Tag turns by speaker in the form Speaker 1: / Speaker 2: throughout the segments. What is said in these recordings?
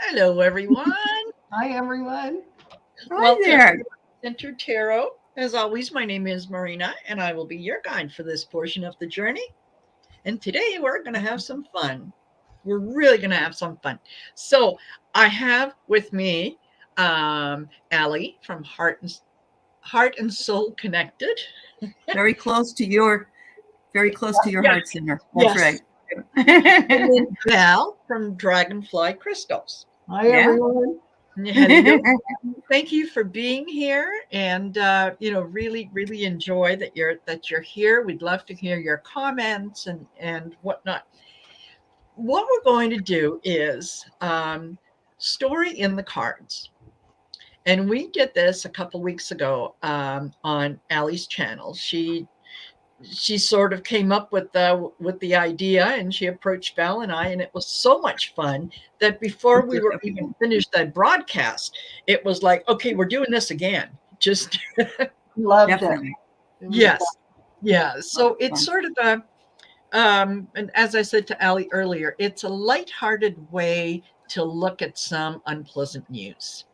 Speaker 1: Hello, everyone.
Speaker 2: Hi, everyone.
Speaker 1: Welcome
Speaker 3: there.
Speaker 1: to Center Tarot. As always, my name is Marina, and I will be your guide for this portion of the journey. And today we're going to have some fun. We're really going to have some fun. So I have with me Allie from Heart and Soul Connected.
Speaker 3: Very close to your heart center. That's
Speaker 1: Yes.
Speaker 3: right.
Speaker 1: And then Val from Dragonfly Crystals.
Speaker 2: Hi,
Speaker 3: Yeah.
Speaker 2: everyone.
Speaker 1: Hello. Thank you for being here, and really enjoy that you're here. We'd love to hear your comments and whatnot. What we're going to do is story in the cards, and we did this a couple weeks ago on Allie's channel. She sort of came up with the idea, and she approached Val and I, and it was so much fun that before we were even finished that broadcast, it was like, okay, we're doing this again. Just
Speaker 2: Loved
Speaker 3: Definitely.
Speaker 2: it. It was
Speaker 1: yes,
Speaker 2: fun.
Speaker 1: yeah. So it's sort of a and as I said to Allie earlier, it's a lighthearted way to look at some unpleasant news.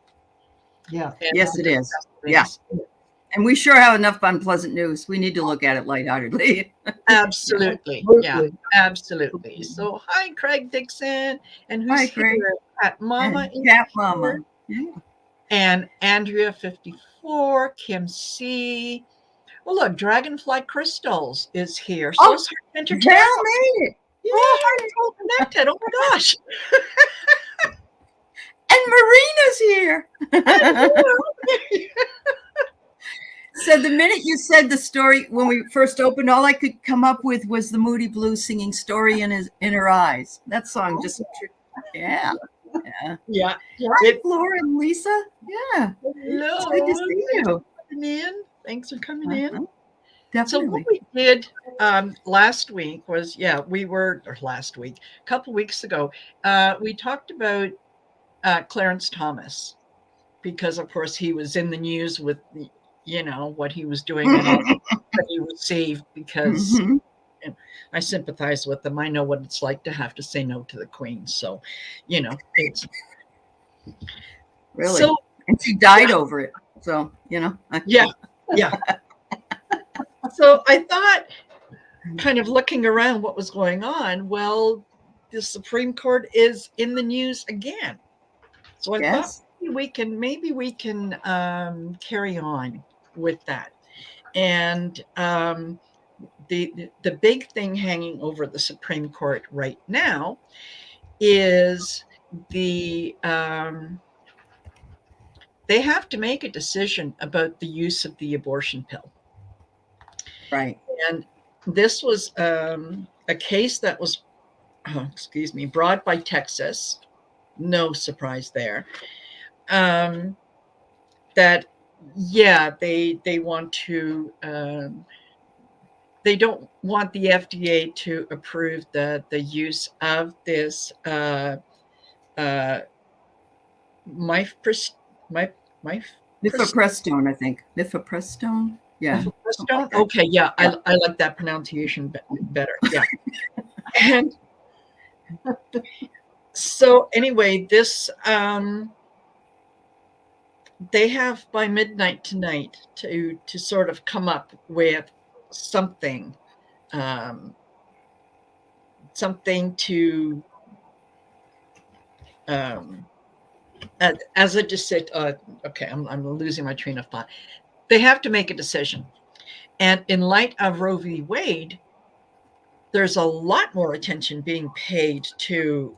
Speaker 2: Yeah.
Speaker 1: And
Speaker 3: Yes, it is.
Speaker 1: things.
Speaker 3: Yeah. And we sure have enough unpleasant news. We need to look at it lightheartedly.
Speaker 1: Absolutely. Yeah,
Speaker 2: Absolutely.
Speaker 1: absolutely. So hi, Craig Dixon. And who's
Speaker 3: Hi, Craig.
Speaker 1: here? Cat Mama.
Speaker 3: And Cat Mama. Yeah.
Speaker 1: And Andrea 54, Kim C. Well, look, Dragonfly Crystals is here. So
Speaker 3: Oh,
Speaker 1: is Heart
Speaker 3: Val
Speaker 1: Center Tarot.
Speaker 3: made it.
Speaker 1: Oh, Heart and Soul Connected. Oh my gosh.
Speaker 3: And Marina's here. So the minute you said the story, when we first opened, all I could come up with was the Moody Blues singing "Story in Her Eyes." That song just, yeah.
Speaker 1: Yeah.
Speaker 3: Hi, Flora and Lisa. Yeah,
Speaker 1: Hello.
Speaker 3: it's good to see you.
Speaker 1: Coming in. Thanks for coming in. So
Speaker 3: Definitely.
Speaker 1: what we did last week was, a couple weeks ago, we talked about Clarence Thomas, because of course he was in the news with what he was doing, and all that he was saved because I sympathize with them. I know what it's like to have to say no to the Queen. So, it's
Speaker 3: Really.
Speaker 1: So,
Speaker 3: And she died over it. So,
Speaker 1: yeah. So I thought, kind of looking around what was going on, well, the Supreme Court is in the news again. So I thought maybe we can carry on with that. And the big thing hanging over the Supreme Court right now is they have to make a decision about the use of the abortion pill.
Speaker 3: Right.
Speaker 1: And this was a case that was, brought by Texas. No surprise there. That, they want to, they don't want the FDA to approve the use of this
Speaker 3: Mifepristone, I think. Mifepristone. Yeah.
Speaker 1: Mifepristone? Okay, yeah. I like that pronunciation better. Yeah. And so anyway, this they have by midnight tonight to sort of come up with something to as I just said, okay, I'm losing my train of thought. They have to make a decision, and in light of Roe v. Wade, there's a lot more attention being paid to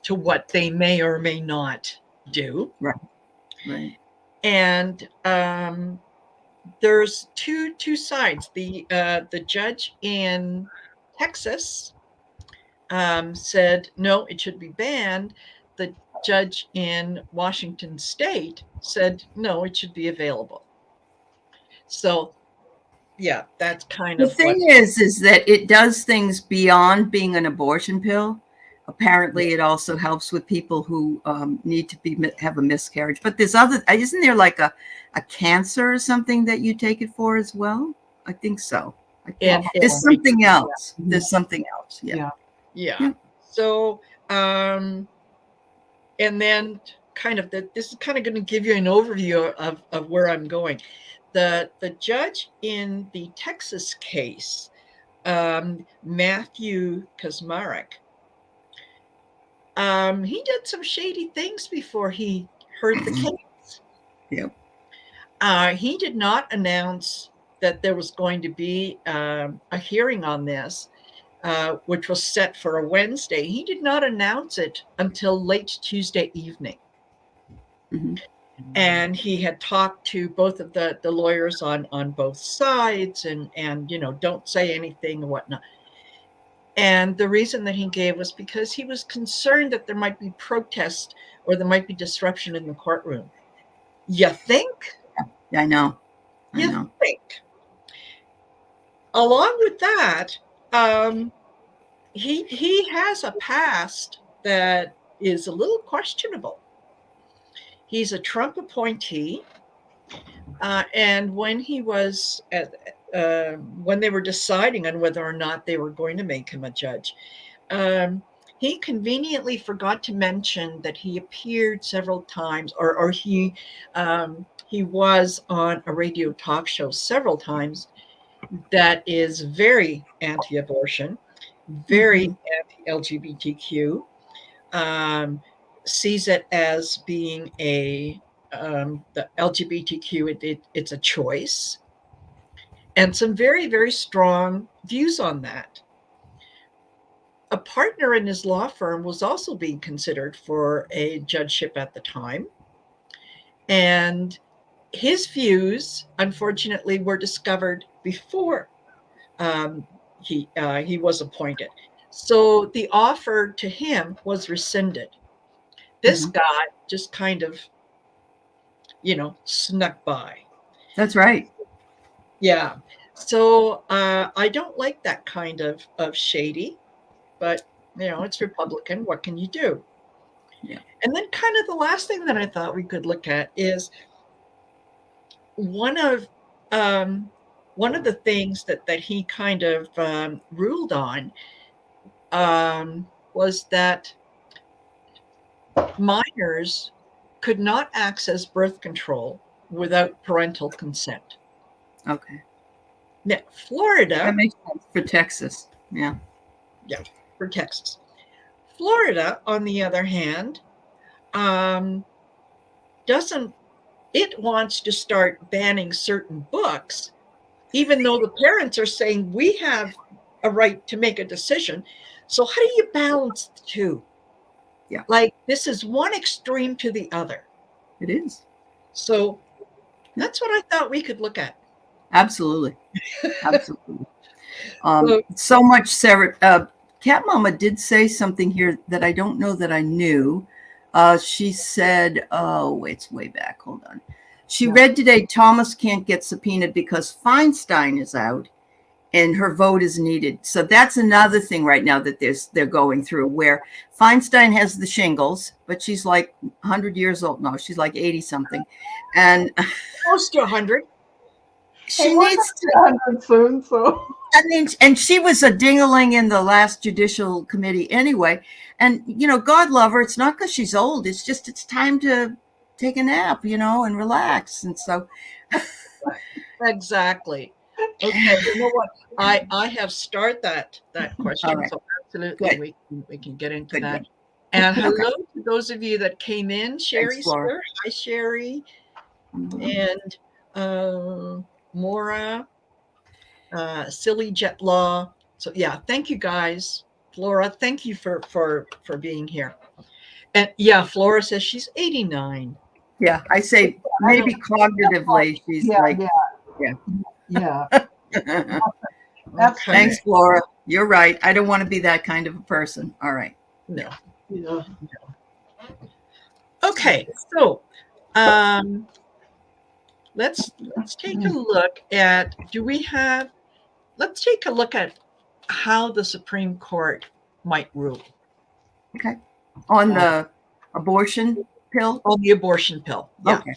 Speaker 1: what they may or may not do.
Speaker 3: Right.
Speaker 1: And there's two sides. The judge in Texas said no, it should be banned. The judge in Washington State said no, it should be available. So yeah, that's kind of
Speaker 3: the thing is that it does things beyond being an abortion pill. Apparently, it also helps with people who need to have a miscarriage. But there's isn't there like a cancer or something that you take it for as well? I think so. There's something else. There's something else. Yeah.
Speaker 1: So and then this is kind of going to give you an overview of where I'm going. The judge in the Texas case, Matthew Kaczmarek, he did some shady things before he heard the case.
Speaker 3: Yep.
Speaker 1: He did not announce that there was going to be a hearing on this, which was set for a Wednesday. He did not announce it until late Tuesday evening.
Speaker 3: Mm-hmm.
Speaker 1: And he had talked to both of the lawyers on both sides and don't say anything and whatnot. And the reason that he gave was because he was concerned that there might be protest or there might be disruption in the courtroom. You think?
Speaker 3: Yeah, I know.
Speaker 1: You think. Along with that, he has a past that is a little questionable. He's a Trump appointee, and when he was when they were deciding on whether or not they were going to make him a judge, he conveniently forgot to mention that he appeared several times, or he was on a radio talk show several times that is very anti-abortion, very anti-LGBTQ, sees it as being the LGBTQ, it's a choice, and some very, very strong views on that. A partner in his law firm was also being considered for a judgeship at the time, and his views, unfortunately, were discovered before he was appointed. So the offer to him was rescinded. This guy just kind of, snuck by.
Speaker 3: That's right.
Speaker 1: Yeah. So I don't like that kind of shady, but, it's Republican. What can you do?
Speaker 3: Yeah.
Speaker 1: And then kind of the last thing that I thought we could look at is one of the things that he kind of ruled on was that minors could not access birth control without parental consent.
Speaker 3: Okay.
Speaker 1: Now, Florida.
Speaker 3: That makes sense for Texas. Yeah.
Speaker 1: Yeah, for Texas. Florida, on the other hand, it wants to start banning certain books, even though the parents are saying we have a right to make a decision. So how do you balance the two?
Speaker 3: Yeah.
Speaker 1: Like, this is one extreme to the other.
Speaker 3: It is.
Speaker 1: So that's what I thought we could look at.
Speaker 3: Absolutely. Absolutely. So much, Sarah. Cat Mama did say something here that I don't know that I knew. She said, it's way back. Hold on. She read today, Thomas can't get subpoenaed because Feinstein is out and her vote is needed. So that's another thing right now that they're going through, where Feinstein has the shingles, but she's like 100 years old. No, she's like 80 something. And
Speaker 1: close to 100.
Speaker 3: She needs to
Speaker 2: 100 soon, so.
Speaker 3: I mean, and she was a dingling in the last judicial committee anyway. And, God love her. It's not because she's old. It's just, it's time to take a nap, and relax. And so.
Speaker 1: Exactly. Okay. You know what? I have started that question. Right. So absolutely we can get into that. Good. And hello to those of you that came in. Sherry, sir. Hi, Sherry. And Maura, Silly Jet Law. So yeah, thank you guys. Flora, thank you for being here. And yeah, Flora says she's 89.
Speaker 3: Yeah, I say maybe cognitively she's
Speaker 2: Yeah.
Speaker 3: Thanks, Flora. You're right. I don't want to be that kind of a person. All right.
Speaker 1: No. Okay, so let's take a look at, let's take a look at how the Supreme Court might rule.
Speaker 3: Okay. On the abortion pill?
Speaker 1: On the abortion pill. Yeah.
Speaker 3: Okay.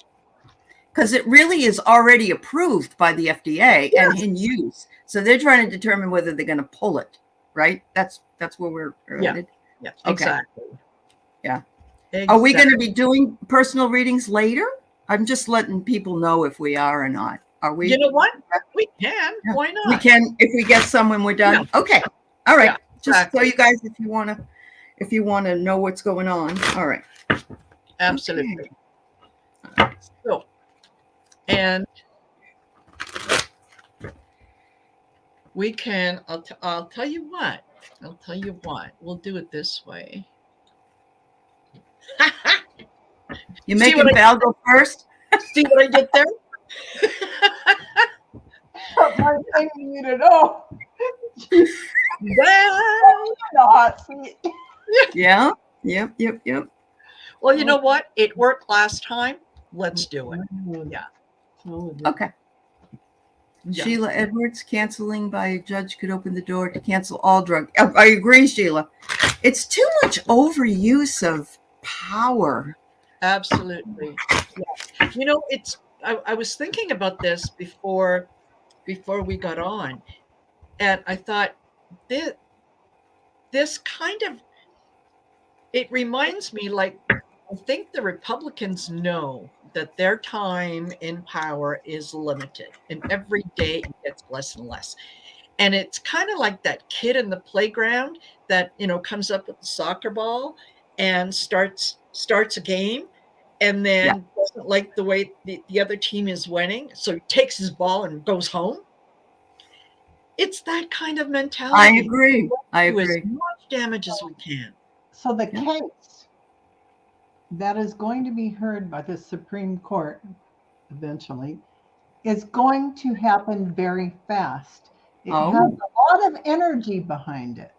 Speaker 3: Because it really is already approved by the FDA and in use. So they're trying to determine whether they're going to pull it, right? That's where we're headed.
Speaker 1: Yeah,
Speaker 3: okay.
Speaker 1: Exactly.
Speaker 3: Yeah. Are we going to be doing personal readings later? I'm just letting people know if we are or not. Are we?
Speaker 1: You know what? We can.
Speaker 3: Yeah.
Speaker 1: Why not?
Speaker 3: We can if we get some when we're done.
Speaker 1: Yeah.
Speaker 3: Okay. All right.
Speaker 1: Yeah,
Speaker 3: Just
Speaker 1: exactly.
Speaker 3: so you guys, if you want to know what's going on. All right.
Speaker 1: Absolutely.
Speaker 3: Okay.
Speaker 1: So, and we can. I'll tell you what. I'll tell you what. We'll do it this way.
Speaker 3: You making Val go first?
Speaker 1: See what I did there?
Speaker 2: My thing you to know.
Speaker 1: Well,
Speaker 2: The hot seat.
Speaker 3: Yeah. Yep.
Speaker 1: well, you know what? It worked last time. Let's do it. Yeah.
Speaker 3: Okay.
Speaker 1: Yeah.
Speaker 3: Sheila Edwards, canceling by a judge could open the door to cancel all drug. I agree, Sheila. It's too much overuse of power.
Speaker 1: Absolutely. Yeah. You know, I was thinking about this before we got on, and I thought this kind of, it reminds me, like, I think the Republicans know that their time in power is limited, and every day it gets less and less. And it's kind of like that kid in the playground that, comes up with the soccer ball and starts a game, and then doesn't like the way the other team is winning, so he takes his ball and goes home. It's that kind of mentality.
Speaker 3: I agree.
Speaker 1: Do as much damage as we can.
Speaker 2: So the case that is going to be heard by the Supreme Court eventually is going to happen very fast. It has a lot of energy behind it.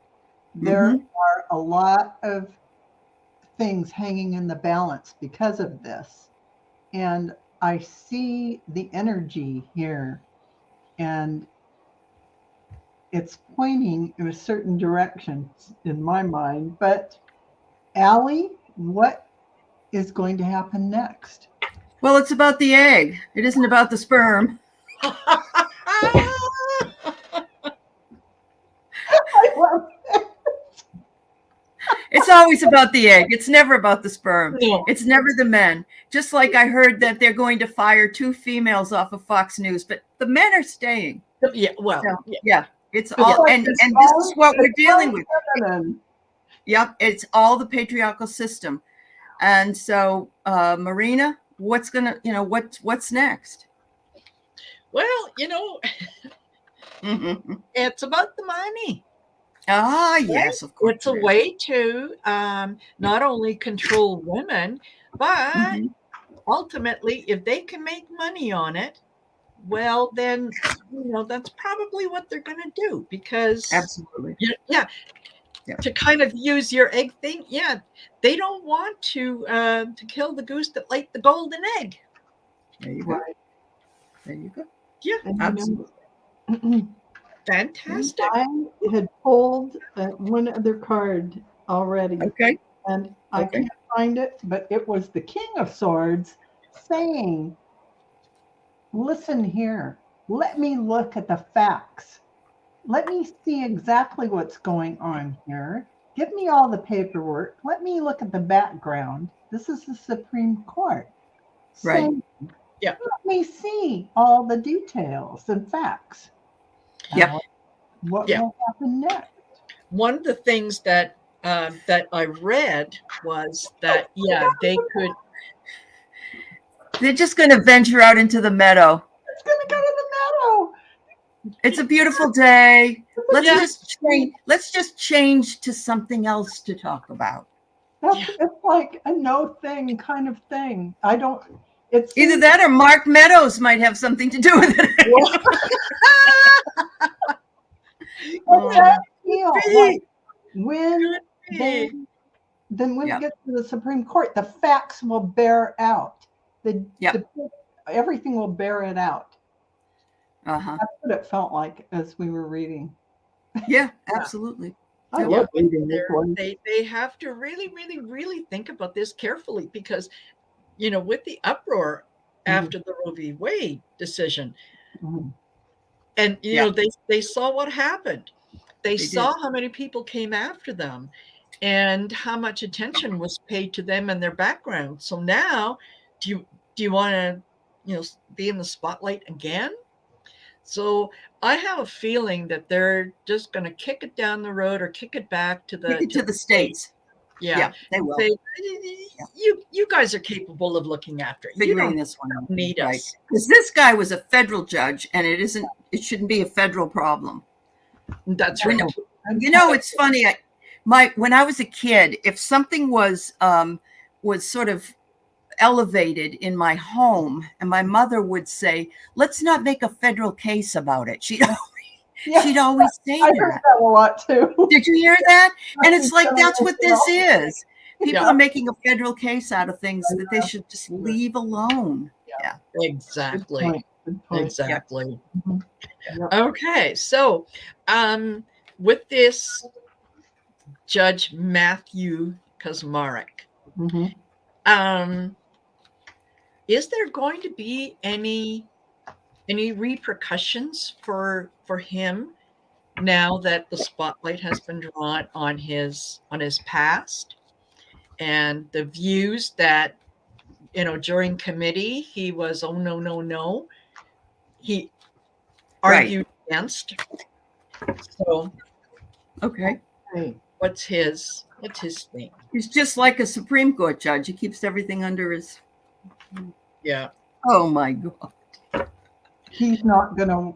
Speaker 2: There are a lot of things hanging in the balance because of this. And I see the energy here, and it's pointing in a certain direction in my mind. But Allie, what is going to happen next?
Speaker 3: Well, it's about the egg. It isn't about the sperm. It's always about the egg. It's never about the sperm.
Speaker 1: No.
Speaker 3: It's never the men. Just like I heard that they're going to fire 2 females off of Fox News, but the men are staying.
Speaker 1: Yeah, well,
Speaker 3: so, yeah. It's all, and this is what we're dealing with. Yep, it's all the patriarchal system. And so, Marina, what's next?
Speaker 1: Well, it's about the money.
Speaker 3: Ah, yes, of course.
Speaker 1: It's a way to not only control women, but ultimately, if they can make money on it, well, then, that's probably what they're going to do, because
Speaker 3: absolutely,
Speaker 1: to kind of use your egg thing, they don't want to kill the goose that laid the golden egg.
Speaker 3: There you go. There you go.
Speaker 1: Yeah,
Speaker 2: absolutely.
Speaker 1: Fantastic.
Speaker 2: I had pulled one other card already.
Speaker 3: Okay.
Speaker 2: And I can't find it, but it was the King of Swords saying, listen here, let me look at the facts. Let me see exactly what's going on here. Give me all the paperwork. Let me look at the background. This is the Supreme Court.
Speaker 3: Right.
Speaker 2: Saying, let me see all the details and facts.
Speaker 3: Yeah.
Speaker 2: What will happen next?
Speaker 1: One of the things that I read was that
Speaker 3: they're just going to venture out into the meadow.
Speaker 2: It's going to go to the meadow.
Speaker 3: It's a beautiful day. Let's just change to something else to talk about.
Speaker 2: It's like a no thing kind of thing. It's
Speaker 3: either that or Mark Meadows might have something to do with it.
Speaker 2: When it gets to the Supreme Court, the facts will bear out. Everything will bear it out. That's what it felt like as we were reading.
Speaker 3: Yeah, absolutely.
Speaker 2: I love reading this one.
Speaker 1: They have to really, really, really think about this carefully, because with the uproar after the Roe v. Wade decision, and they saw what happened. They saw how many people came after them, and how much attention was paid to them and their background. So now, do you want to, be in the spotlight again? So I have a feeling that they're just going to kick it down the road or kick it back to
Speaker 3: the States.
Speaker 1: Yeah,
Speaker 3: they will.
Speaker 1: Say, you guys are capable of looking after it.
Speaker 3: Figuring
Speaker 1: You don't
Speaker 3: this one out.
Speaker 1: need
Speaker 3: Right.
Speaker 1: us.
Speaker 3: Because this guy was a federal judge, and it shouldn't be a federal problem.
Speaker 1: That's
Speaker 3: We
Speaker 1: right.
Speaker 3: know. You know, it's funny. When I was a kid, if something was sort of elevated in my home, and my mother would say, "Let's not make a federal case about it." She'd always say
Speaker 2: I heard
Speaker 3: that.
Speaker 2: that a lot too.
Speaker 3: Did you hear that? And it's like, that's what this is. People
Speaker 1: Yeah.
Speaker 3: are making a federal case out of things that they should just leave alone. Yeah.
Speaker 1: Exactly.
Speaker 2: Good point.
Speaker 1: Exactly.
Speaker 2: Mhm. Yep.
Speaker 1: Okay, so with this Judge Matthew Kaczmarek,
Speaker 2: Mhm.
Speaker 1: is there going to be any repercussions for him now that the spotlight has been drawn on his past and the views that during committee he was no, he argued against? So
Speaker 3: Okay.
Speaker 2: Hey.
Speaker 1: what's his thing?
Speaker 3: He's just like a Supreme Court judge. He keeps everything under his.
Speaker 1: Yeah.
Speaker 3: Oh my God.
Speaker 2: He's not gonna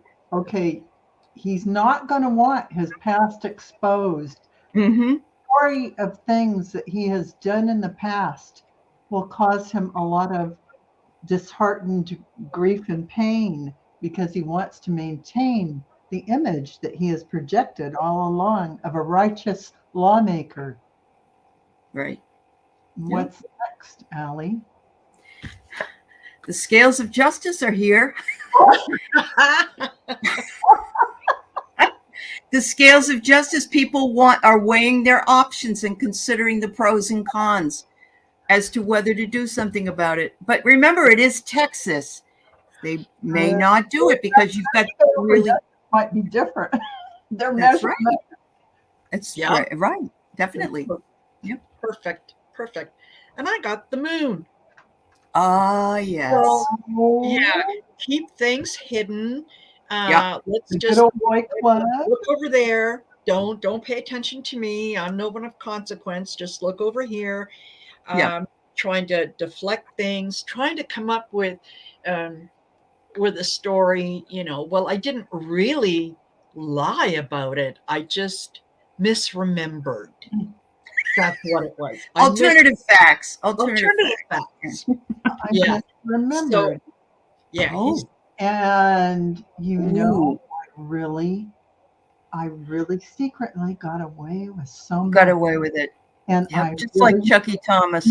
Speaker 2: want his past exposed.
Speaker 3: Mm-hmm.
Speaker 2: Story of things that he has done in the past will cause him a lot of disheartened grief and pain because he wants to maintain the image that he has projected all along of a righteous lawmaker.
Speaker 3: Right.
Speaker 2: What's next, Allie?
Speaker 3: The scales of justice are here. The scales of justice, people are weighing their options and considering the pros and cons as to whether to do something about it. But remember, it is Texas. They may not do it because you've got really
Speaker 2: might be different. They're
Speaker 3: That's
Speaker 2: measuring.
Speaker 3: right. It's right. Definitely.
Speaker 1: Yep. Perfect. And I got the moon.
Speaker 3: Ah, yes.
Speaker 2: So,
Speaker 1: Yeah. Keep things hidden. Let's
Speaker 2: the
Speaker 1: just
Speaker 2: good old boy club.
Speaker 1: look over there. Don't pay attention to me. I'm no one of consequence. Just look over here. Trying to deflect things, trying to come up with a story, well, I didn't really lie about it. I just misremembered. That's what it was.
Speaker 3: Alternative facts.
Speaker 2: I remember.
Speaker 1: So, yeah.
Speaker 3: Oh.
Speaker 2: And I really secretly got away with so much.
Speaker 3: Got away with it.
Speaker 2: And
Speaker 3: I just really, like Chucky Thomas.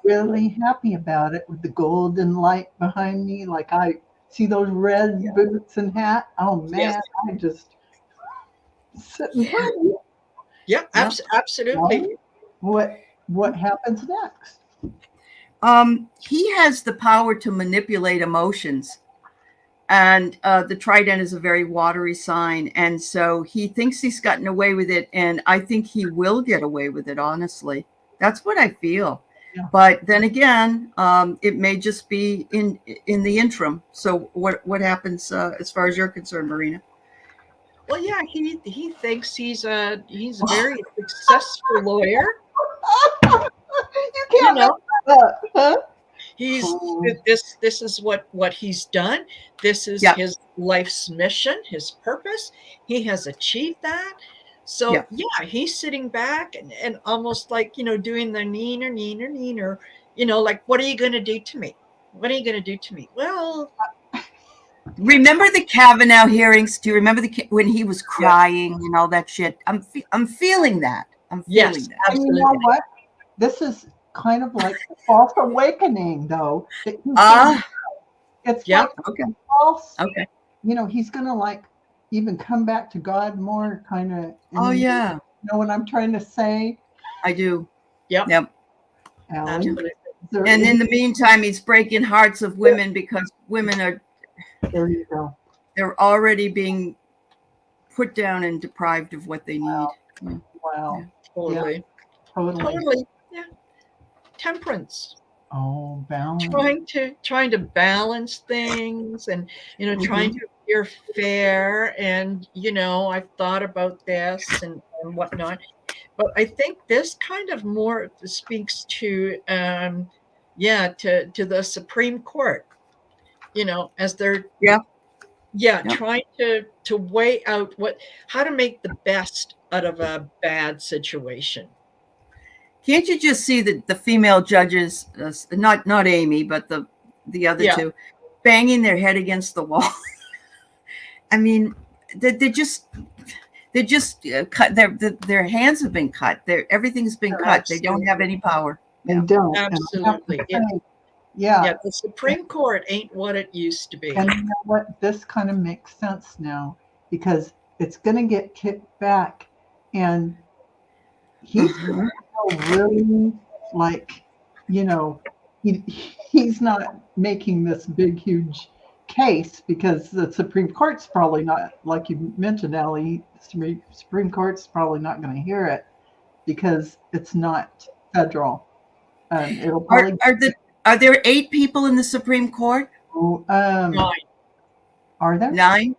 Speaker 2: Really happy about it with the golden light behind me. Like I see those red boots and hat. Oh man,
Speaker 1: Yes.
Speaker 2: I just sitting pretty.
Speaker 1: Yeah, absolutely.
Speaker 2: What happens next?
Speaker 3: He has the power to manipulate emotions. And the trident is a very watery sign. And so he thinks he's gotten away with it. And I think he will get away with it, honestly. That's what I feel. Yeah. But then again, it may just be in the interim. So what happens as far as you're concerned, Marina?
Speaker 1: Well, yeah, he thinks he's a very successful lawyer.
Speaker 2: You can't make that up, huh?
Speaker 1: This is what he's done. This is his life's mission, his purpose. He has achieved that. So he's sitting back and almost like doing the neener, like, what are you going to do to me? What are you going to do to me? Well,
Speaker 3: remember the Kavanaugh hearings? Do you remember when he was crying and all that shit? I'm feeling that. I'm feeling that.
Speaker 2: Absolutely. And you know what? This is kind of like a false awakening, though. It's like false.
Speaker 3: Okay.
Speaker 2: He's gonna like even come back to God more, kind of.
Speaker 3: Oh yeah.
Speaker 2: You know what I'm trying to say?
Speaker 3: I do.
Speaker 1: Yep.
Speaker 2: Alan,
Speaker 3: and in the meantime, he's breaking hearts of women because women are.
Speaker 2: There you go.
Speaker 3: They're already being put down and deprived of what they need.
Speaker 2: Wow.
Speaker 1: Totally. Totally. Yeah. Temperance.
Speaker 2: Oh, balance.
Speaker 1: Trying to balance things, and trying to appear fair, and I've thought about this and whatnot. But I think this kind of more speaks to to the Supreme Court, as they're trying to weigh out how to make the best out of a bad situation.
Speaker 3: Can't you just see the female judges, not Amy, but the other two, banging their head against the wall? I mean, they're just cut. Their hands have been cut. Everything's been cut. They don't have any power.
Speaker 2: They don't.
Speaker 1: Absolutely. The Supreme Court ain't what it used to be.
Speaker 2: And you know what? This kind of makes sense now, because it's going to get kicked back, and he's really he's not making this big, huge case, because the Supreme Court's probably not, like you mentioned, Allie, Supreme Court's probably not going to hear it because it's not federal. It'll probably
Speaker 3: are there 8 people in the Supreme Court?
Speaker 1: 9.
Speaker 2: Are there
Speaker 3: 9?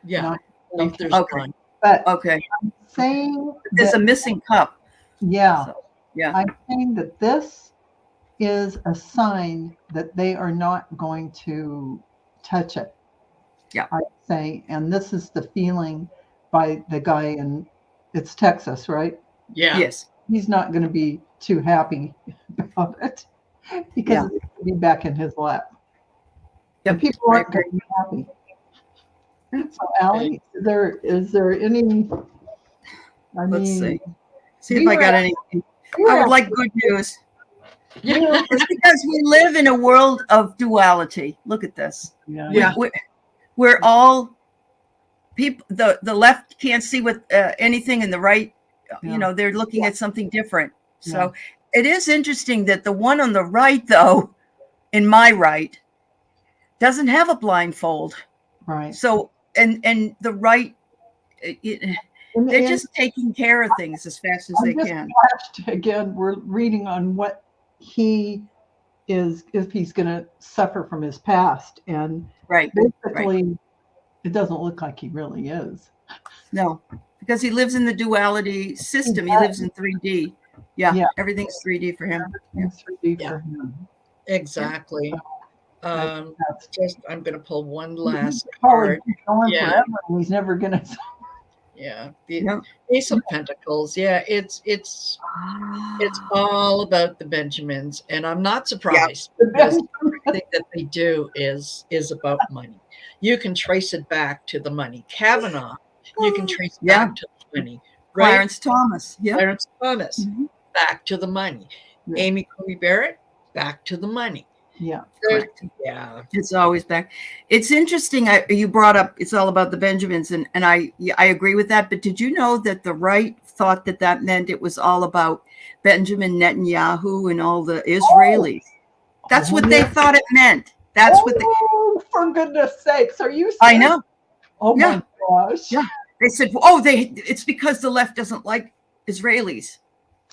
Speaker 1: Yeah.
Speaker 2: 9.
Speaker 1: There's
Speaker 3: okay.
Speaker 1: 9.
Speaker 2: But
Speaker 3: okay.
Speaker 2: I'm saying
Speaker 3: there's a missing cup.
Speaker 2: Yeah.
Speaker 3: So, yeah.
Speaker 2: I'm saying that this is a sign that they are not going to touch it.
Speaker 3: Yeah.
Speaker 2: I'd say, and this is the feeling by the guy in, it's Texas, right?
Speaker 1: Yeah.
Speaker 3: Yes.
Speaker 2: He's not going to be too happy about it, because it's going to be back in his lap.
Speaker 3: Yep.
Speaker 2: And people aren't going to be happy. So, Allie, is there any?
Speaker 3: Let's see if I got any. I would like good news. It's because we live in a world of duality. Look at this. We're all people. The left can't see what anything, and the right, they're looking at something different. So it is interesting that the one on the right, though, in my right, doesn't have a blindfold.
Speaker 2: Right.
Speaker 3: So and the right, they're just taking care of things as fast as they can.
Speaker 2: Again, we're reading on what he is, if he's going to suffer from his past, and basically, it doesn't look like he really is.
Speaker 3: No, because he lives in the duality system. He lives in 3D. Yeah. Everything's 3D for him.
Speaker 2: Everything's 3D for him.
Speaker 1: Exactly. I'm going to pull one last
Speaker 2: card.
Speaker 1: Going
Speaker 2: forever, and he's never going to.
Speaker 1: Yeah, the Ace of Pentacles. Yeah, it's all about the Benjamins, and I'm not surprised because everything that they do is about money. You can trace it back to the money. Kavanaugh, you can trace it back to the money. Right?
Speaker 3: Clarence Thomas,
Speaker 1: back to the money. Amy Coney Barrett, back to the money. It's
Speaker 3: always back. It's interesting. You brought up it's all about the Benjamins, and I agree with that. But did you know that the right thought that meant it was all about Benjamin Netanyahu and all the Israelis? That's what they thought it meant. That's what they.
Speaker 2: For goodness sakes, are you serious?
Speaker 3: I know.
Speaker 2: Oh my gosh.
Speaker 3: Yeah. They said, it's because the left doesn't like Israelis.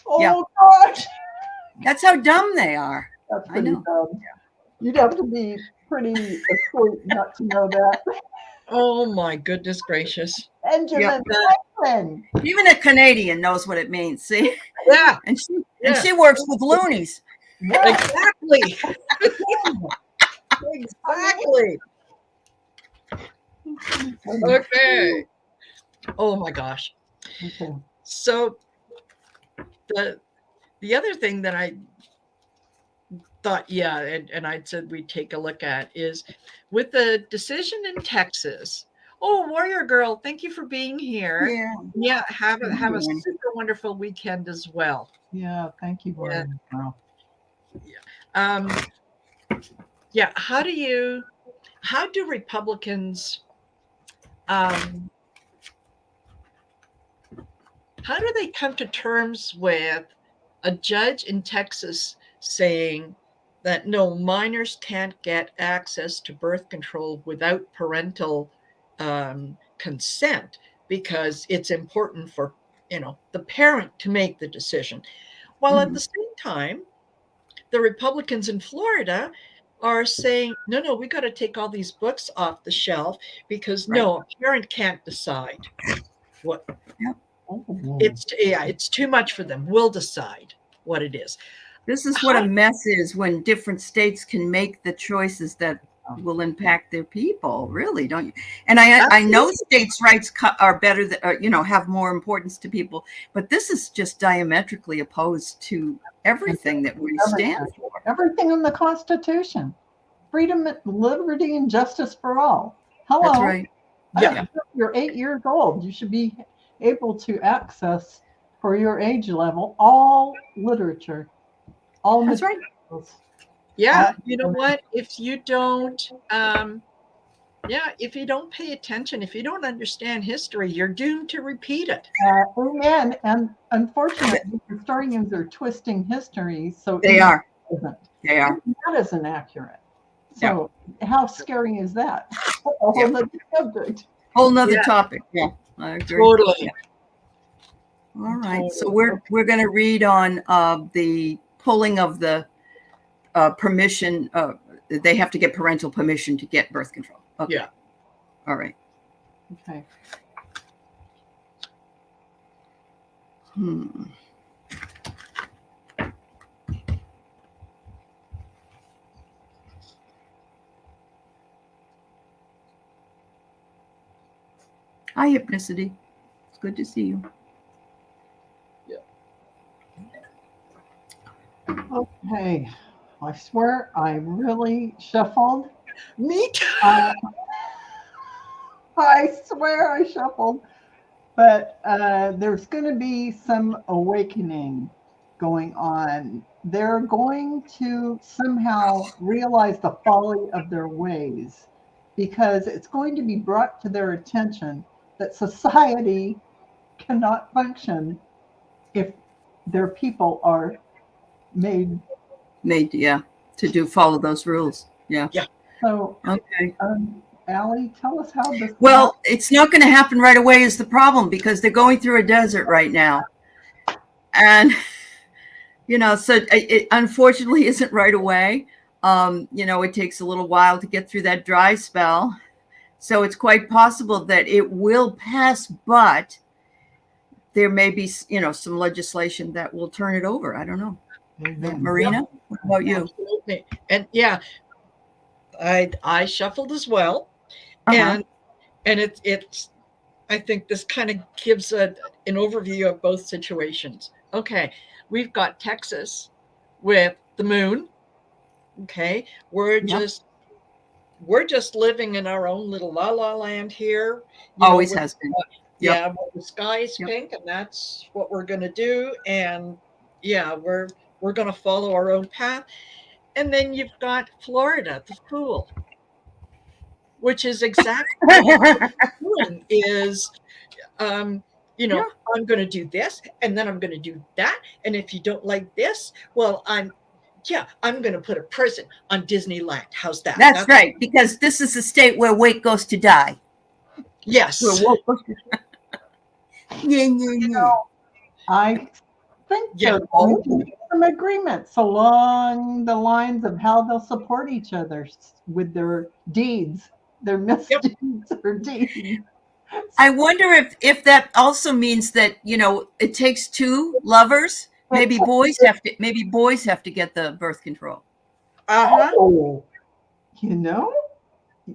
Speaker 2: Oh gosh.
Speaker 3: That's how dumb they are.
Speaker 2: That's pretty dumb. You'd have to be pretty asleep not to know that.
Speaker 1: Oh my goodness gracious.
Speaker 2: Benjamin Franklin.
Speaker 3: Even a Canadian knows what it means. See?
Speaker 1: Yeah.
Speaker 3: And she works with loonies.
Speaker 1: Yeah. Exactly. Exactly. Okay. Oh my gosh.
Speaker 2: Okay.
Speaker 1: So the other thing that I thought, and I said we'd take a look at is with the decision in Texas. Oh, Warrior Girl, thank you for being here. Yeah, have a super wonderful weekend as well.
Speaker 2: Yeah, thank you, Warrior Girl.
Speaker 1: How do Republicans how do they come to terms with a judge in Texas saying that no, minors can't get access to birth control without parental consent because it's important for the parent to make the decision? While at the same time, the Republicans in Florida are saying, no, we got to take all these books off the shelf because no, a parent can't decide what. It's too much for them. We'll decide what it is.
Speaker 3: This is what a mess is when different states can make the choices that will impact their people, really, don't you? And I know states' rights are better, have more importance to people, but this is just diametrically opposed to everything that we stand for.
Speaker 2: Everything in the Constitution. Freedom, liberty, and justice for all. Hello.
Speaker 3: That's right.
Speaker 2: Yeah. You're 8 years old. You should be able to access, for your age level, all literature. All
Speaker 3: That's
Speaker 2: materials.
Speaker 3: Right.
Speaker 1: Yeah, you know what? If you don't, if you don't pay attention, if you don't understand history, you're doomed to repeat it.
Speaker 2: Amen. And unfortunately, historians are twisting history, so
Speaker 3: they are.
Speaker 2: They are. That isn't accurate. So how scary is that? A whole nother subject.
Speaker 3: Whole nother topic. Yeah, I agree.
Speaker 1: Totally.
Speaker 3: Yeah. All right. So we're going to read on the pulling of the permission. They have to get parental permission to get birth control. Okay.
Speaker 1: Yeah.
Speaker 3: All right.
Speaker 2: Okay.
Speaker 3: Hi, Hypnicity. It's good to see you.
Speaker 2: Okay. I swear I really shuffled.
Speaker 1: Me too.
Speaker 2: I swear I shuffled. But there's going to be some awakening going on. They're going to somehow realize the folly of their ways, because it's going to be brought to their attention that society cannot function if their people are made
Speaker 3: to follow those rules. Yeah.
Speaker 2: So
Speaker 3: okay.
Speaker 2: Allie, tell us how this.
Speaker 3: Well, it's not going to happen right away is the problem, because they're going through a desert right now, and so it unfortunately isn't right away. It takes a little while to get through that dry spell, so it's quite possible that it will pass, but there may be some legislation that will turn it over. I don't know. Marina, what about you?
Speaker 1: Absolutely. And I shuffled as well. And it's I think this kind of gives an overview of both situations. Okay, we've got Texas with the moon. Okay, we're just living in our own little la la land here.
Speaker 3: Always has been.
Speaker 1: Yeah, the sky is pink, and that's what we're going to do. And we're going to follow our own path. And then you've got Florida, the fool, which is exactly what we're doing is, I'm going to do this, and then I'm going to do that. And if you don't like this, well, I'm going to put a prison on Disneyland. How's that?
Speaker 3: That's right, because this is a state where Wake goes to die.
Speaker 1: Yes.
Speaker 2: I think there's going to be some agreements along the lines of how they'll support each other with their deeds, their misdeeds or deeds.
Speaker 3: I wonder if that also means that it takes two lovers. Maybe boys have to get the birth control.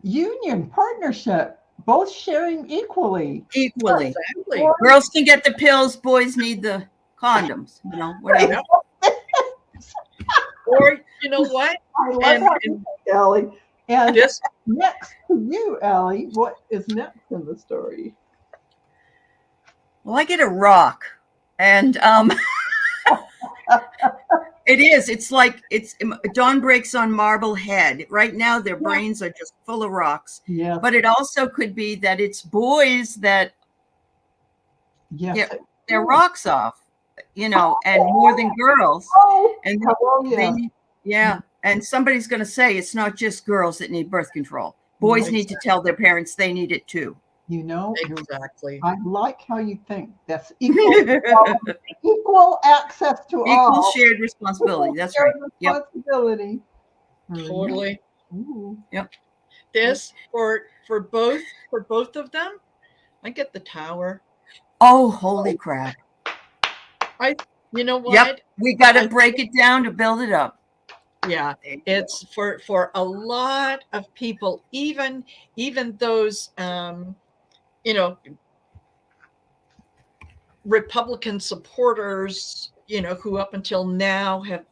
Speaker 2: Union partnership, both sharing equally.
Speaker 3: Exactly. Girls can get the pills, boys need the condoms, whatever.
Speaker 1: Or you know what?
Speaker 2: I love how you think, Allie. And next to you, Allie, what is next in the story?
Speaker 3: Well, I get a rock, and it is. It's like dawn breaks on marble head. Right now, their brains are just full of rocks.
Speaker 2: Yeah.
Speaker 3: But it also could be that it's boys that get their rocks off, and more than girls. And somebody's going to say it's not just girls that need birth control. Boys need to tell their parents they need it too.
Speaker 2: You know,
Speaker 1: Exactly.
Speaker 2: I like how you think. That's equal access to
Speaker 3: Equal
Speaker 2: all.
Speaker 3: shared responsibility.
Speaker 2: Equal
Speaker 3: That's
Speaker 2: shared
Speaker 3: right. Yep.
Speaker 2: responsibility. Marina.
Speaker 1: Totally.
Speaker 2: Ooh.
Speaker 3: Yep.
Speaker 1: This for both of them. I get the tower.
Speaker 3: Oh, holy crap.
Speaker 1: You know what?
Speaker 3: Yep. We got to break it down to build it up.
Speaker 1: Yeah, it's for a lot of people, even those Republican supporters, who up until now have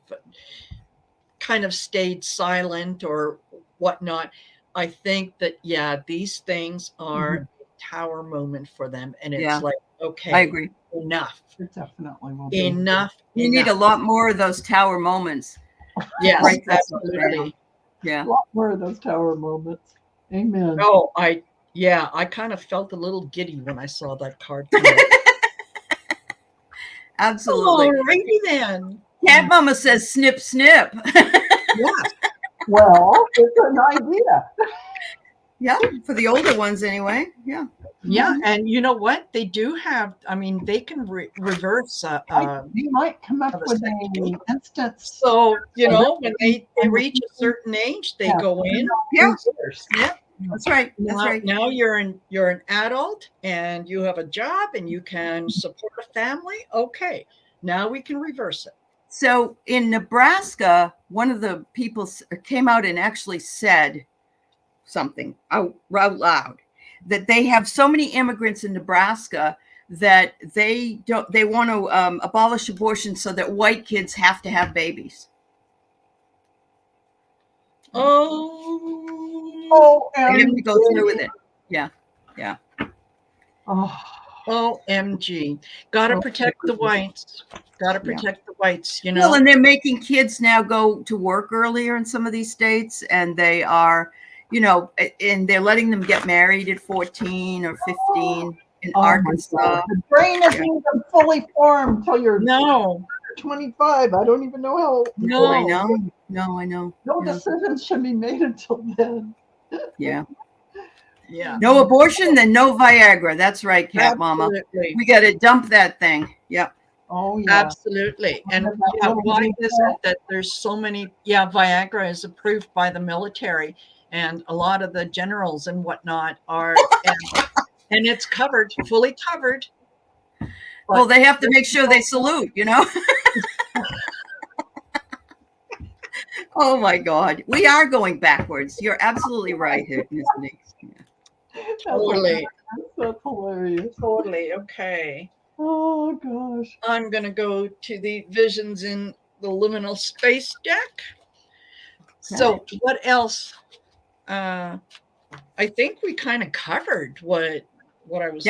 Speaker 1: kind of stayed silent or whatnot. I think that these things are a tower moment for them, and it's like, okay,
Speaker 3: I agree.
Speaker 1: Enough.
Speaker 2: It definitely will be.
Speaker 1: Enough.
Speaker 3: You need a lot more of those tower moments.
Speaker 1: Yes,
Speaker 3: Right,
Speaker 1: absolutely.
Speaker 3: Yeah.
Speaker 2: A lot more of those tower moments. Amen.
Speaker 1: Oh, I kind of felt a little giddy when I saw that card.
Speaker 3: Absolutely.
Speaker 1: Alrighty then.
Speaker 3: Cat Mama says snip, snip.
Speaker 1: Yeah.
Speaker 2: Well, it's an idea.
Speaker 3: Yeah, for the older ones anyway. Yeah.
Speaker 1: Yeah, and you know what? They do have, they can reverse.
Speaker 2: They might come up with an instance.
Speaker 1: So, when they reach a certain age, they go in.
Speaker 3: Yeah.
Speaker 1: Yeah.
Speaker 3: That's right. That's right.
Speaker 1: Now you're an adult and you have a job and you can support a family. Okay. Now we can reverse it.
Speaker 3: So in Nebraska, one of the people came out and actually said something out loud, that they have so many immigrants in Nebraska that they want to abolish abortion so that white kids have to have babies.
Speaker 2: Oh,
Speaker 3: they have to go through with it. Yeah. Yeah.
Speaker 1: OMG. Gotta protect the whites. Gotta protect the whites,
Speaker 3: Well, and they're making kids now go to work earlier in some of these states, and they are, and they're letting them get married at 14 or 15 in Arkansas.
Speaker 2: The brain isn't even fully formed until you're 25. I don't even know how.
Speaker 1: No,
Speaker 3: I know. No, I know.
Speaker 2: No decisions should be made until then.
Speaker 3: Yeah.
Speaker 1: Yeah.
Speaker 3: No abortion, then no Viagra. That's right, Cat Mama. We got to dump that thing. Yep.
Speaker 2: Oh, yeah.
Speaker 1: Absolutely. And why is it that there's so many? Yeah, Viagra is approved by the military, and a lot of the generals and whatnot are, and it's covered, fully covered.
Speaker 3: Well, they have to make sure they salute, Oh my God, we are going backwards. You're absolutely right, Miss Denise.
Speaker 1: Totally.
Speaker 2: That's hilarious.
Speaker 1: Totally. Okay.
Speaker 2: Oh gosh.
Speaker 1: I'm gonna go to the Visions in the Liminal Space deck. So what else? I think we kind of covered what I was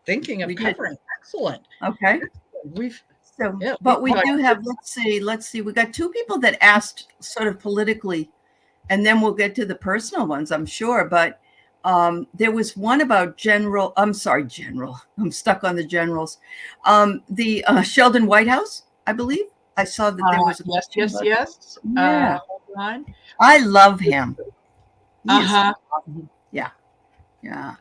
Speaker 1: thinking of covering. Excellent.
Speaker 3: Okay. But we do have, let's see. We got two people that asked sort of politically, and then we'll get to the personal ones, I'm sure. But there was one about General. I'm stuck on the generals. The Sheldon Whitehouse, I believe. I saw that there was.
Speaker 1: Yes.
Speaker 3: Yeah.
Speaker 1: Hold on.
Speaker 3: I love him.
Speaker 1: Yeah.
Speaker 3: Yeah.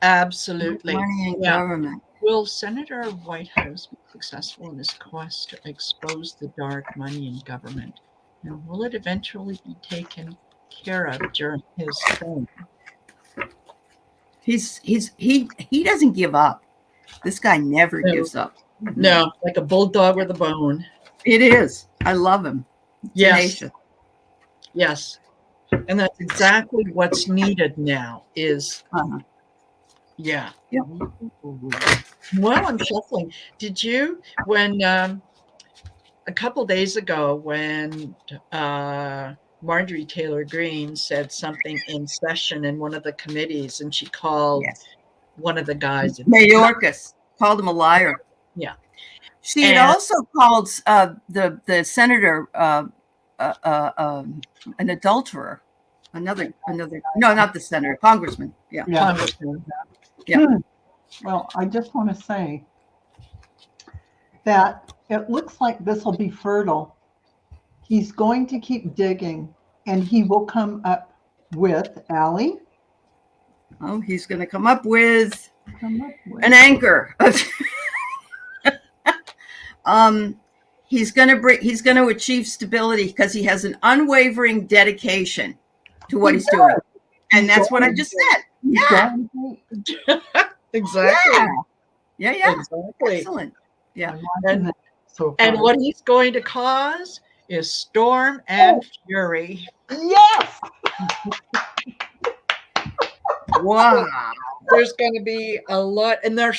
Speaker 1: Absolutely.
Speaker 3: Money and government.
Speaker 1: Will Senator Whitehouse be successful in his quest to expose the dark money in government? And will it eventually be taken care of during his term?
Speaker 3: He doesn't give up. This guy never gives up.
Speaker 1: No, like a bulldog with a bone.
Speaker 3: It is. I love him.
Speaker 1: Yes. And that's exactly what's needed now is yeah.
Speaker 3: Yep.
Speaker 1: Well, I'm shuffling. Did you, when a couple days ago, when Marjorie Taylor Greene said something in session in one of the committees, and she called one of the guys,
Speaker 3: Mayorkas, called him a liar.
Speaker 1: Yeah.
Speaker 3: She had also called the senator an adulterer. Another. No, not the senator, congressman. Yeah.
Speaker 1: Congressman.
Speaker 3: Yeah.
Speaker 2: Well, I just want to say that it looks like this will be fertile. He's going to keep digging, and he will come up with, Allie,
Speaker 3: Oh, he's going to come up with
Speaker 2: Come up with?
Speaker 3: an anchor. He's going to achieve stability because he has an unwavering dedication to what he's doing. And that's what I just said. Yeah.
Speaker 1: Exactly.
Speaker 3: Yeah.
Speaker 1: Exactly.
Speaker 3: Excellent. Yeah.
Speaker 1: And what he's going to cause is storm and fury.
Speaker 2: Yes.
Speaker 3: Wow.
Speaker 1: There's going to be a lot, and there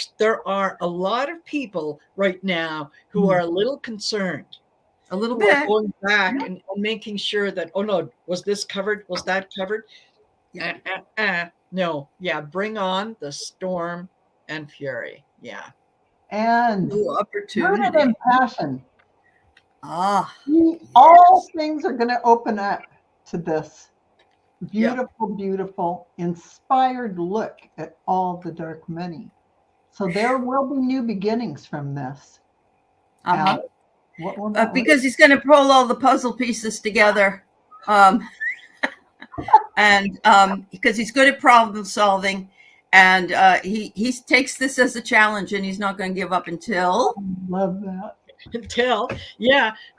Speaker 1: are a lot of people right now who are a little concerned.
Speaker 3: A little
Speaker 1: Who are
Speaker 3: bit.
Speaker 1: going back and making sure that, oh no, was this covered? Was that covered?
Speaker 3: Yeah.
Speaker 1: No. Yeah, bring on the storm and fury. Yeah.
Speaker 2: And
Speaker 3: New
Speaker 2: rooted
Speaker 3: opportunity.
Speaker 2: in passion.
Speaker 3: Ah.
Speaker 2: All things are going to open up to this beautiful, inspired look at all the dark money. So there will be new beginnings from this. What will that
Speaker 3: because he's going to pull all the puzzle pieces together. And because he's good at problem solving. And he takes this as a challenge, and he's not going to give up until.
Speaker 2: Love that.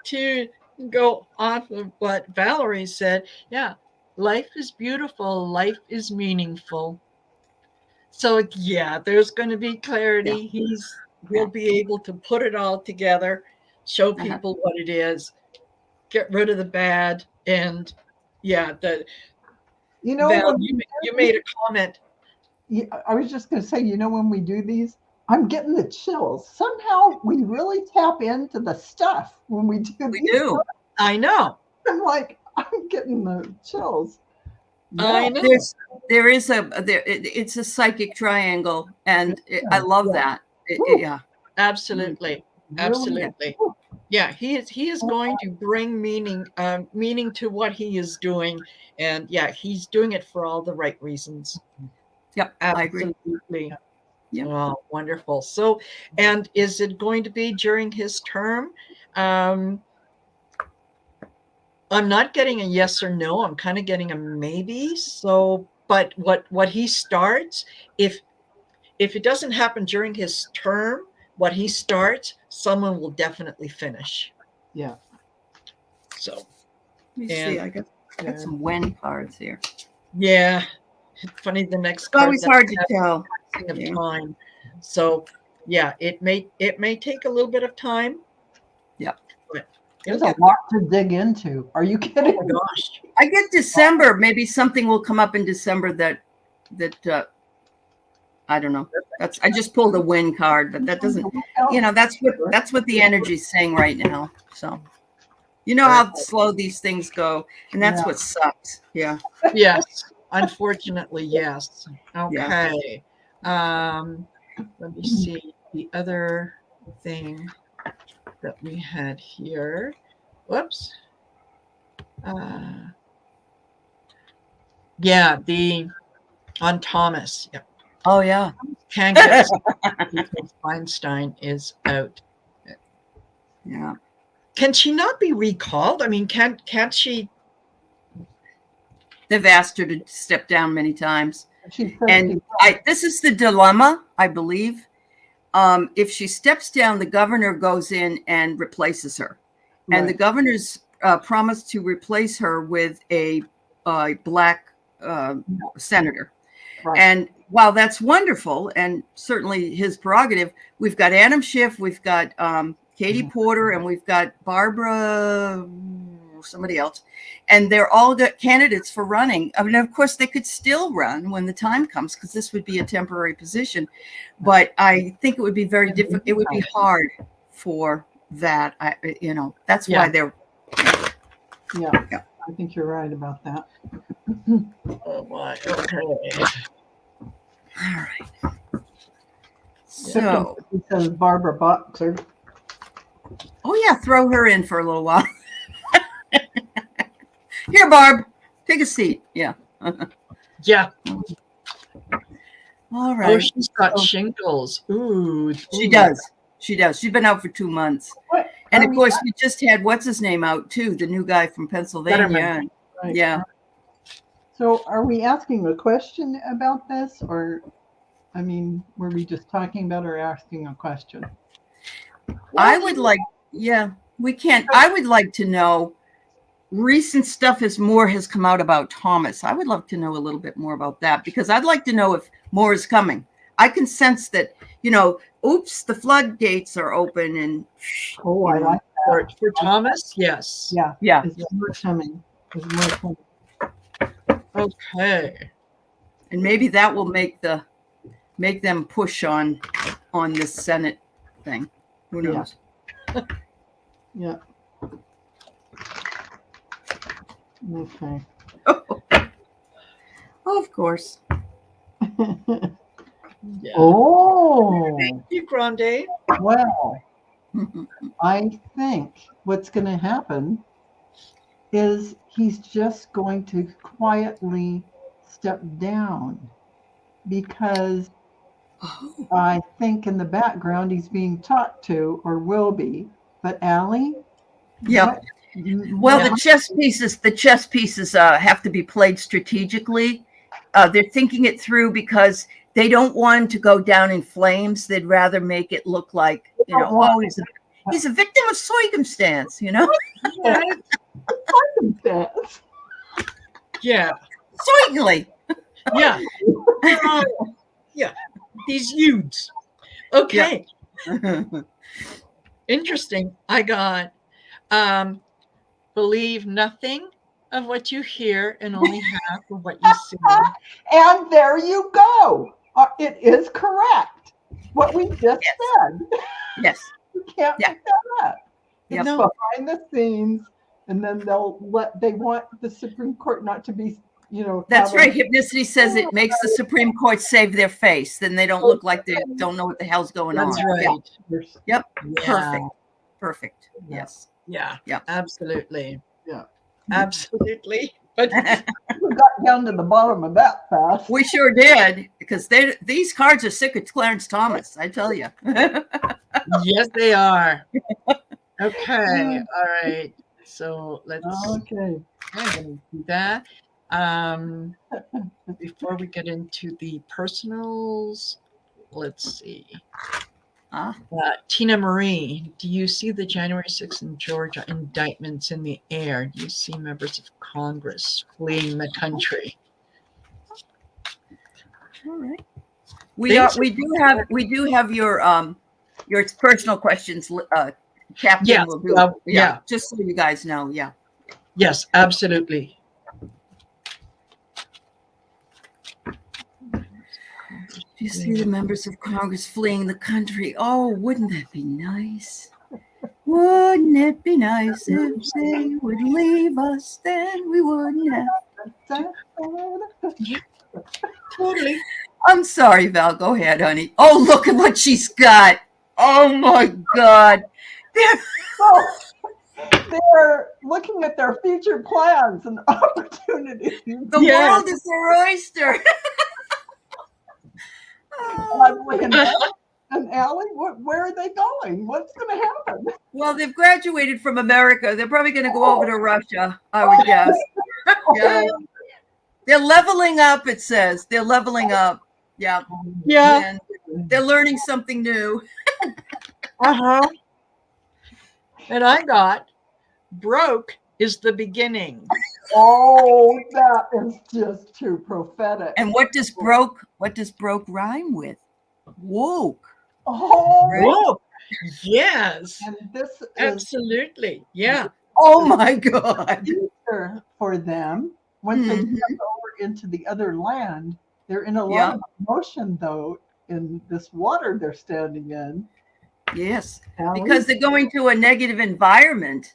Speaker 1: To go off of what Valerie said. Yeah, life is beautiful. Life is meaningful. So yeah, there's going to be clarity. He'll be able to put it all together, show people what it is, get rid of the bad, and Val, you made a comment.
Speaker 2: I was just going to say, when we do these, I'm getting the chills. Somehow we really tap into the stuff when we do these.
Speaker 3: We do.
Speaker 1: I know.
Speaker 2: I'm getting the chills.
Speaker 1: I know.
Speaker 3: It's a psychic triangle, and I love that.
Speaker 1: Absolutely. Absolutely. Yeah, he is going to bring meaning to what he is doing, and he's doing it for all the right reasons.
Speaker 3: Yep,
Speaker 1: absolutely.
Speaker 3: I agree.
Speaker 1: Yep. Oh, wonderful. So, and is it going to be during his term? I'm not getting a yes or no. I'm kind of getting a maybe. So, but what he starts, if it doesn't happen during his term, what he starts, someone will definitely finish.
Speaker 2: Yeah.
Speaker 1: So,
Speaker 3: let me see. I got some when cards here.
Speaker 1: Yeah. Funny, the next
Speaker 3: card. It's always hard to tell.
Speaker 1: Of time. So, it may take a little bit of time.
Speaker 3: Yeah.
Speaker 1: But
Speaker 2: there's a lot to dig into. Are you kidding?
Speaker 1: Oh my gosh.
Speaker 3: I get December. Maybe something will come up in December that I don't know. I just pulled a win card, but that doesn't. That's what the energy's saying right now. So, how slow these things go, and that's what sucks. Yeah.
Speaker 1: Yes. Unfortunately, yes. Okay. Let me see the other thing that we had here. Whoops. The on Thomas. Yep.
Speaker 3: Oh yeah.
Speaker 1: Can't get because Feinstein is out.
Speaker 3: Yeah.
Speaker 1: Can she not be recalled? I mean, can't she?
Speaker 3: They've asked her to step down many times. And this is the dilemma, I believe. If she steps down, the governor goes in and replaces her. Right. And the governor's promised to replace her with a black senator. Right. And while that's wonderful and certainly his prerogative, we've got Adam Schiff, we've got Katie Porter, and we've got Barbara, somebody else, and they're all good candidates for running. I mean, of course, they could still run when the time comes because this would be a temporary position. But I think it would be very difficult. It would be hard for that. That's why they're.
Speaker 2: Yeah, I think you're right about that.
Speaker 1: Oh my. Okay.
Speaker 3: All right. So
Speaker 2: it says Barbara Boxer.
Speaker 3: Oh yeah, throw her in for a little while. Here, Barb, take a seat. Yeah.
Speaker 1: Yeah.
Speaker 3: All right.
Speaker 1: Oh, she's got shingles. Ooh.
Speaker 3: She does. She's been out for 2 months. And of course, we just had what's his name out too, the new guy from Pennsylvania.
Speaker 2: Right.
Speaker 3: Yeah.
Speaker 2: So are we asking a question about this, or, I mean, were we just talking about or asking a question?
Speaker 3: I would like, yeah, we can't. I would like to know recent stuff as more has come out about Thomas. I would love to know a little bit more about that, because I'd like to know if more is coming. I can sense that, oops, the floodgates are open and
Speaker 2: Oh, I like that.
Speaker 1: For Thomas, yes.
Speaker 2: Yeah.
Speaker 3: Yeah.
Speaker 2: Is more coming. Is more coming.
Speaker 1: Okay.
Speaker 3: And maybe that will make them push on this Senate thing. Who knows?
Speaker 2: Yeah. Okay.
Speaker 3: Of course.
Speaker 1: Yeah.
Speaker 2: Oh,
Speaker 1: Thank you, Grande.
Speaker 2: well, I think what's going to happen is he's just going to quietly step down, because
Speaker 3: Oh.
Speaker 2: I think in the background he's being talked to, or will be. But Allie?
Speaker 3: Yeah. Well, the chess pieces have to be played strategically. They're thinking it through because they don't want him to go down in flames. They'd rather make it look like, he's a victim of circumstance,
Speaker 1: Yeah. Yeah.
Speaker 3: Certainly.
Speaker 1: Yeah. Yeah. These youths. Okay.
Speaker 3: Yeah.
Speaker 1: Interesting. I got believe nothing of what you hear and only half of what you see.
Speaker 2: And there you go. It is correct. What we just said.
Speaker 3: Yes.
Speaker 2: You can't pick that up. It's
Speaker 1: No.
Speaker 2: behind the scenes, and then they want the Supreme Court not to be,
Speaker 3: That's right. Hypnicity says it makes the Supreme Court save their face. Then they don't look like they don't know what the hell's going on.
Speaker 1: That's right.
Speaker 3: Yep.
Speaker 1: Yeah.
Speaker 3: Perfect. Yes.
Speaker 1: Yeah.
Speaker 3: Yeah.
Speaker 1: Absolutely.
Speaker 2: Yeah.
Speaker 1: Absolutely. But
Speaker 2: we got down to the bottom of that fast.
Speaker 3: We sure did, because these cards are sick of Clarence Thomas, I tell you.
Speaker 1: yes, they are. Okay. All right. So let's I'm gonna do that. Before we get into the personals, let's see. Tina Marie, do you see the January 6th in Georgia indictments in the air? Do you see members of Congress fleeing the country?
Speaker 3: All right. We do have your personal questions. Captain will do. Just so you guys know. Yeah.
Speaker 1: Yes, absolutely.
Speaker 3: You see the members of Congress fleeing the country. Oh, wouldn't that be nice? Wouldn't it be nice if they would leave us? Then we wouldn't have.
Speaker 1: Yeah, totally.
Speaker 3: I'm sorry, Val. Go ahead, honey. Oh, look at what she's got. Oh, my God.
Speaker 2: They're looking at their future plans and opportunities.
Speaker 3: The world is their oyster.
Speaker 2: And Allie, where are they going? What's going to happen?
Speaker 3: Well, they've graduated from America. They're probably going to go over to Russia, I would guess. Yeah. They're leveling up, it says. They're leveling up. Yeah.
Speaker 1: Yeah.
Speaker 3: And they're learning something new.
Speaker 1: Uh-huh. And I got broke is the beginning.
Speaker 2: Oh, that is just too prophetic.
Speaker 3: And what does broke rhyme with? Woke.
Speaker 2: Oh,
Speaker 1: right? Whoa. Yes.
Speaker 2: And this
Speaker 1: absolutely. Yeah.
Speaker 3: Oh my God.
Speaker 2: For them, once they step over into the other land, they're in a lot of emotion, though, in this water they're standing in.
Speaker 3: Yes, because they're going to a negative environment.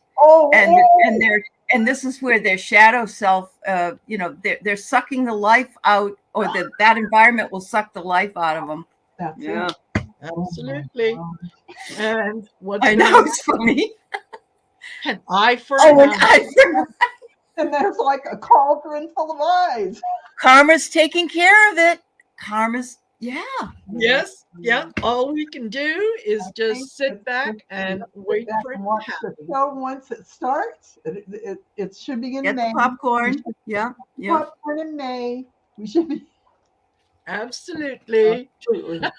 Speaker 3: And this is where their shadow self, they're sucking the life out, or that environment will suck the life out of them.
Speaker 2: That's it.
Speaker 1: Absolutely. And what
Speaker 3: I know it's funny.
Speaker 1: An eye for
Speaker 3: an eye.
Speaker 2: And there's like a cauldron full of eyes.
Speaker 3: Karma's taking care of it. Karma's Yeah.
Speaker 1: Yes. Yeah. All we can do is just sit back and wait for it
Speaker 2: and
Speaker 1: to
Speaker 2: watch the
Speaker 1: happen.
Speaker 2: show once it starts. It should be in
Speaker 3: Get
Speaker 2: May.
Speaker 3: the popcorn. Yeah. Yeah.
Speaker 2: Popcorn in May. We should be
Speaker 1: Absolutely.
Speaker 2: absolutely.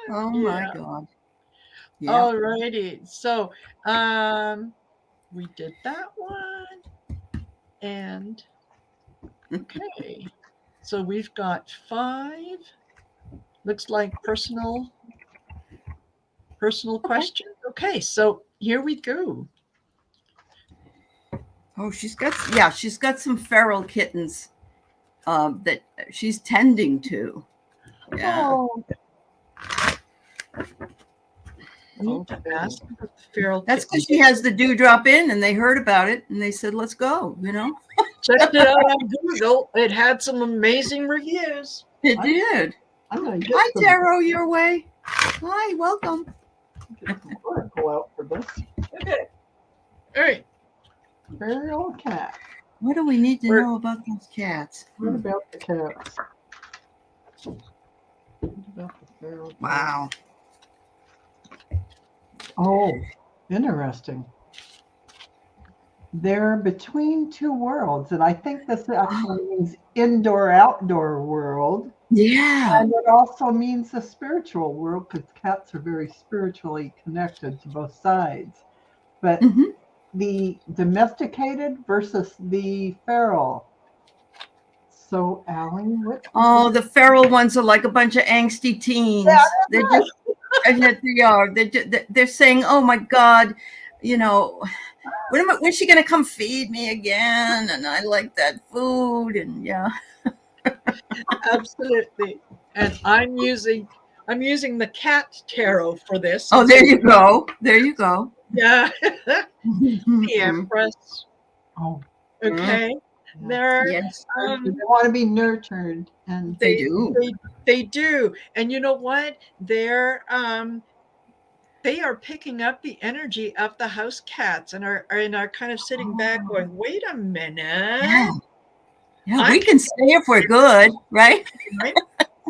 Speaker 3: Oh my
Speaker 1: Yeah.
Speaker 3: God. Yeah.
Speaker 1: All righty. So we did that one. And okay. So we've got 5. Looks like personal question. Okay, so here we go.
Speaker 3: Oh, she's got some feral kittens that she's tending to. Yeah.
Speaker 2: Oh,
Speaker 1: I need to ask about the feral
Speaker 3: That's because
Speaker 1: kitten.
Speaker 3: she has the dewdrop in, and they heard about it, and they said, "Let's go."
Speaker 1: Checked it out on Google. It had some amazing reviews.
Speaker 3: It did.
Speaker 2: I'm gonna get
Speaker 3: Hi,
Speaker 2: some.
Speaker 3: Taro, your way. Hi, welcome.
Speaker 2: Go out for this.
Speaker 1: Okay. All right.
Speaker 2: Feral cat.
Speaker 3: What do we need to know about those cats?
Speaker 2: What about the cats? What about the feral cat?
Speaker 3: Wow.
Speaker 2: Oh, interesting. They're between 2 worlds, and I think this actually means indoor-outdoor world.
Speaker 3: Yeah.
Speaker 2: And it also means the spiritual world, because cats are very spiritually connected to both sides. But the domesticated versus the feral. So, Allie, what?
Speaker 3: Oh, the feral ones are like a bunch of angsty teens.
Speaker 2: Yeah,
Speaker 3: They're just, and that they are. They're saying, "Oh my God, when's she gonna come feed me again? And I like that food." And yeah.
Speaker 1: Absolutely. And I'm using the cat tarot for this.
Speaker 3: Oh, there you go. There you go.
Speaker 1: Yeah. The Empress.
Speaker 2: Oh,
Speaker 1: Okay. They're
Speaker 3: Yes,
Speaker 2: they want to be nurtured, and
Speaker 3: they do.
Speaker 1: They do. And you know what? They are picking up the energy of the house cats and are kind of sitting back going, wait a minute.
Speaker 3: Yeah, we can stay if we're good, right?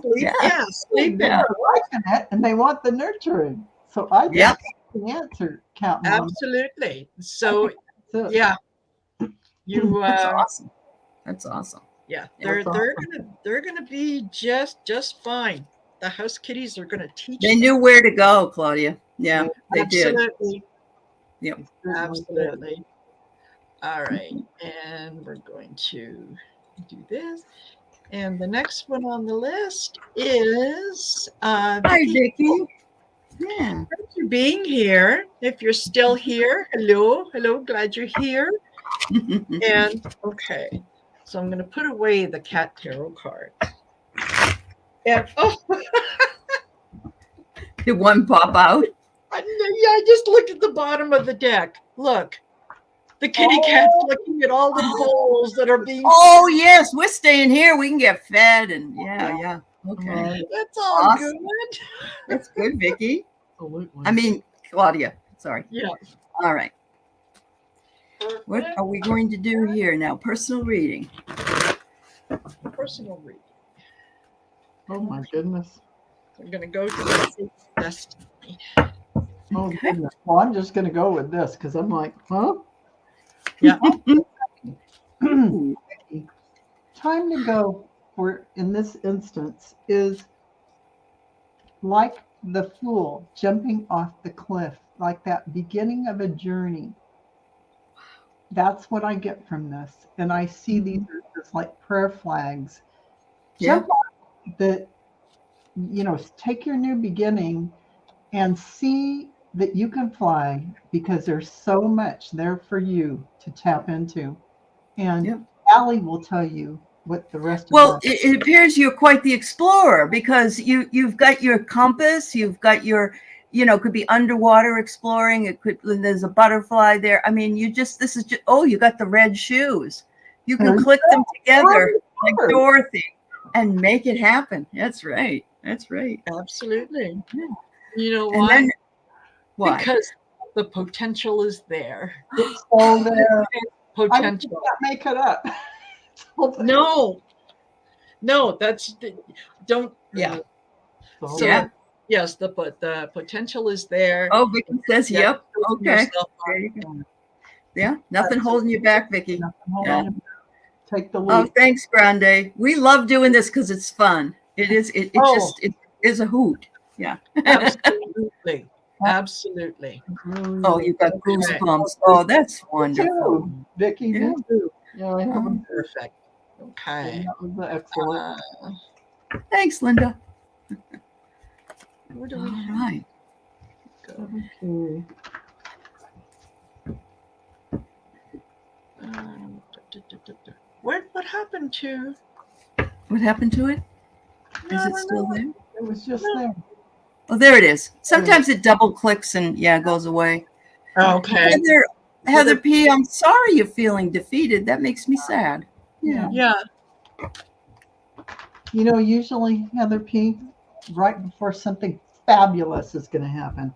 Speaker 1: Sleep, sleep.
Speaker 2: they're liking it, and they want the nurturing. So I think that's the answer, Cat Mom.
Speaker 1: Absolutely. So
Speaker 2: That's it.
Speaker 1: yeah. You
Speaker 3: That's awesome. That's awesome.
Speaker 1: Yeah,
Speaker 2: That's
Speaker 1: they're gonna be just fine. The house kitties are gonna teach
Speaker 3: They
Speaker 1: them.
Speaker 3: knew where to go, Claudia. Yeah, they did.
Speaker 1: Absolutely.
Speaker 3: Yep.
Speaker 1: Absolutely. All right, and we're going to do this. And the next one on the list is
Speaker 3: Hi, Vicki. Yeah.
Speaker 1: Thank you for being here. If you're still here, hello, glad you're here. And okay, so I'm going to put away the cat tarot card. And
Speaker 3: Did one pop out?
Speaker 1: I just looked at the bottom of the deck. Look, the kitty cat's looking at all the bowls that are being.
Speaker 3: Oh yes, we're staying here. We can get fed and yeah. Okay,
Speaker 1: That's all
Speaker 3: awesome.
Speaker 1: good.
Speaker 3: That's good, Vicki.
Speaker 2: Absolutely.
Speaker 3: I mean, Claudia. Sorry.
Speaker 1: Yeah.
Speaker 3: All right. What are we going to do here now? Personal reading.
Speaker 1: Personal reading.
Speaker 2: Oh my goodness.
Speaker 1: I'm going to go to the destiny.
Speaker 2: Oh goodness. Well, I'm just going to go with this because I'm like, huh?
Speaker 1: Yeah.
Speaker 2: Time to go for in this instance is like the fool jumping off the cliff, like that beginning of a journey. That's what I get from this. And I see these are just like prayer flags. Jump off take your new beginning and see that you can fly, because there's so much there for you to tap into. And Allie will tell you what the rest
Speaker 3: Well,
Speaker 2: of
Speaker 3: it appears you're quite the explorer, because you've got your compass, you've got your, could be underwater exploring. There's a butterfly there. I mean, you got the red shoes. You can click them together like Dorothy and make it happen. That's right.
Speaker 1: Absolutely.
Speaker 3: Yeah.
Speaker 1: You know
Speaker 3: And
Speaker 1: why?
Speaker 3: then, why?
Speaker 1: Because the potential is there.
Speaker 2: It's all there.
Speaker 1: Potential.
Speaker 2: I can't make it up.
Speaker 1: No, that's don't. Yeah. So
Speaker 3: Yeah.
Speaker 1: yes, the potential is there.
Speaker 3: Oh, Vicky says,
Speaker 1: Yeah,
Speaker 3: yep.
Speaker 1: open
Speaker 3: Okay.
Speaker 1: yourself
Speaker 3: There
Speaker 1: up.
Speaker 3: you go. Yeah. Nothing holding you back, Vicky.
Speaker 2: Nothing holding
Speaker 3: Yeah.
Speaker 2: you back. Take the
Speaker 3: Oh,
Speaker 2: leap.
Speaker 3: thanks, Grande. We love doing this because it's fun. It is. It
Speaker 1: Oh.
Speaker 3: just it is a hoot. Yeah.
Speaker 1: Absolutely. Absolutely.
Speaker 3: Oh, you got goosebumps. Oh, that's wonderful.
Speaker 2: Too, Vicky,
Speaker 3: Yeah.
Speaker 2: me too. Yeah, I have them.
Speaker 1: Perfect. Okay.
Speaker 2: That was excellent.
Speaker 3: Thanks, Linda.
Speaker 1: Where do
Speaker 3: All
Speaker 1: we
Speaker 3: right.
Speaker 1: go?
Speaker 2: Okay.
Speaker 1: What happened to?
Speaker 3: What happened to it?
Speaker 1: No,
Speaker 3: Is
Speaker 1: I
Speaker 3: it
Speaker 1: don't
Speaker 3: still
Speaker 1: know.
Speaker 3: there?
Speaker 2: It was just there.
Speaker 3: Oh, there it is. Sometimes it double clicks and goes away.
Speaker 1: Okay.
Speaker 3: Heather P, I'm sorry you're feeling defeated. That makes me sad. Yeah.
Speaker 1: Yeah.
Speaker 2: You know, usually, Heather P, right before something fabulous is going to happen.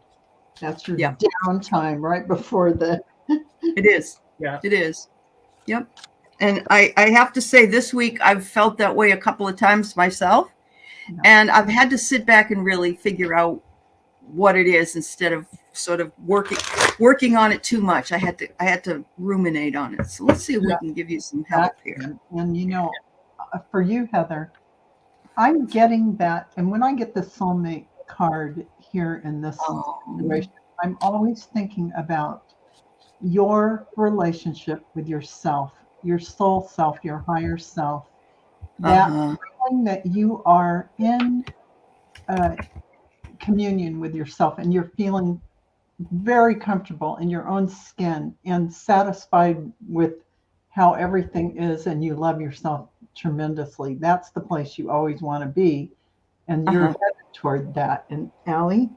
Speaker 2: That's your downtime right before the.
Speaker 3: It is.
Speaker 1: Yeah.
Speaker 3: It is. Yep. And I have to say, this week I've felt that way a couple of times myself.
Speaker 2: Yeah.
Speaker 3: And I've had to sit back and really figure out what it is instead of sort of working on it too much. I had to ruminate on it. So let's see if we can give you some help here.
Speaker 2: And you know, for you, Heather, I'm getting that. And when I get the soulmate card here in this situation, I'm always thinking about your relationship with yourself, your soul self, your higher self. That feeling that you are in communion with yourself and you're feeling very comfortable in your own skin and satisfied with how everything is, and you love yourself tremendously. That's the place you always want to be, and you're headed toward that. And Allie,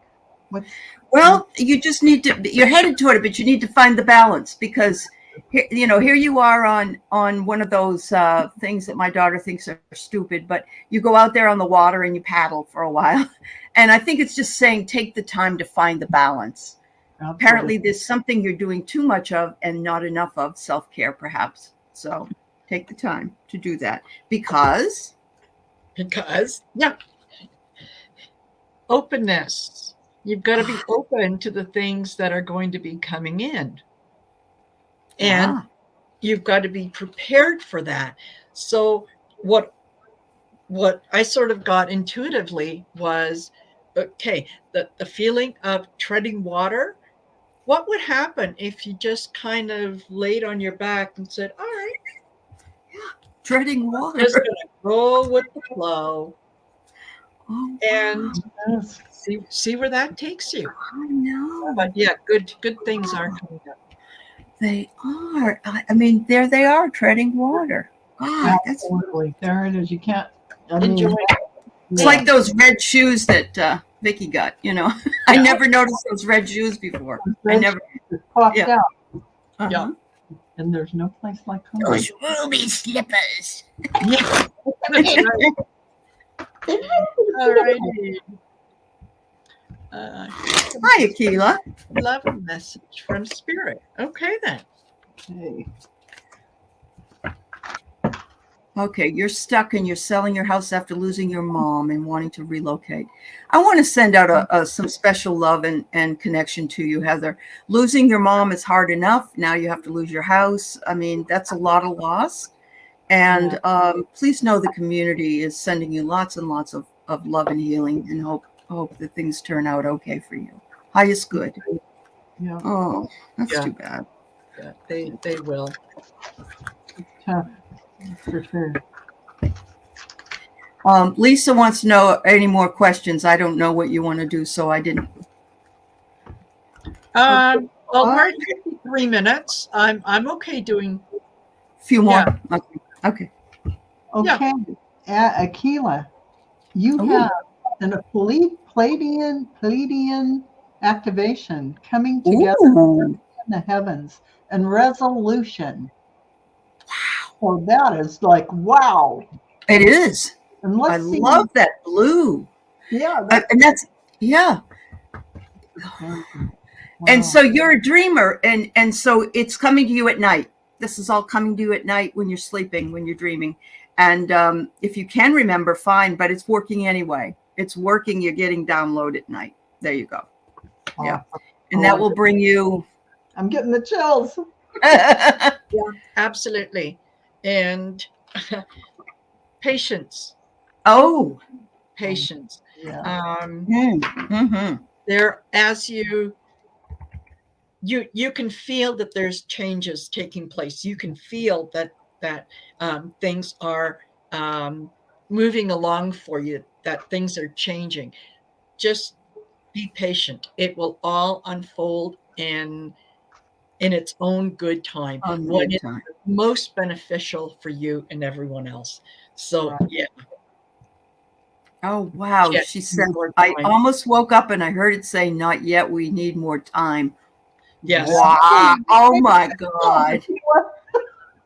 Speaker 3: well, you just need to. You're headed toward it, but you need to find the balance, because here you are on one of those things that my daughter thinks are stupid, but you go out there on the water and you paddle for a while, and I think it's just saying take the time to find the balance. Absolutely. Apparently there's something you're doing too much of and not enough of, self-care perhaps. So take the time to do that because
Speaker 1: openness. You've got to be open to the things that are going to be coming in. And you've got to be prepared for that. So what I sort of got intuitively was, okay, the feeling of treading water. What would happen if you just kind of laid on your back and said, all right,
Speaker 3: treading water,
Speaker 1: just going to go with the flow and see where that takes you.
Speaker 3: I know.
Speaker 1: But yeah, good things are coming up.
Speaker 3: They are. I mean, there they are, treading water.
Speaker 2: Absolutely. There it is. You can't
Speaker 1: enjoy it.
Speaker 3: It's like those red shoes that Vicky got, I never noticed those red shoes before. I never
Speaker 2: popped out. Yeah. And there's no place like home.
Speaker 3: Those ruby slippers.
Speaker 1: Yeah. All righty.
Speaker 3: Hi, Akila.
Speaker 1: Love a message from Spirit. Okay, then.
Speaker 3: Okay, you're stuck and you're selling your house after losing your mom and wanting to relocate. I want to send out some special love and connection to you, Heather. Losing your mom is hard enough. Now you have to lose your house. I mean, that's a lot of loss. And please know the community is sending you lots and lots of love and healing, and hope that things turn out okay for you. Highest good.
Speaker 2: Yeah.
Speaker 3: Oh, that's too bad.
Speaker 1: Yeah, they will.
Speaker 2: Tough. For sure.
Speaker 3: Lisa wants to know any more questions. I don't know what you want to do, so I didn't.
Speaker 1: Well, we're at 53 minutes. I'm okay doing
Speaker 3: a few more. Yeah. Okay.
Speaker 2: Okay. Akila, you have a Pleiadian activation coming together in the heavens and resolution. Wow. So that is like, wow.
Speaker 3: It is.
Speaker 2: And
Speaker 3: I love that blue.
Speaker 2: Yeah.
Speaker 3: And that's, yeah. Wow. And so you're a dreamer, and so it's coming to you at night. This is all coming to you at night when you're sleeping, when you're dreaming. And if you can remember, fine, but it's working anyway. It's working. You're getting download at night. There you go. Yeah. And that will bring you.
Speaker 2: I'm getting the chills.
Speaker 1: Yeah, absolutely. And patience.
Speaker 3: Oh.
Speaker 1: Patience.
Speaker 2: Yeah.
Speaker 1: There, as you can feel that there's changes taking place. You can feel that things are moving along for you, that things are changing. Just be patient. It will all unfold in its own good time. When it's most beneficial for you and everyone else. So yeah.
Speaker 3: Oh wow.
Speaker 1: Yeah,
Speaker 3: She said, I almost woke up and I heard it say, not yet, we need more time.
Speaker 1: Yes.
Speaker 3: Wow. Oh my God.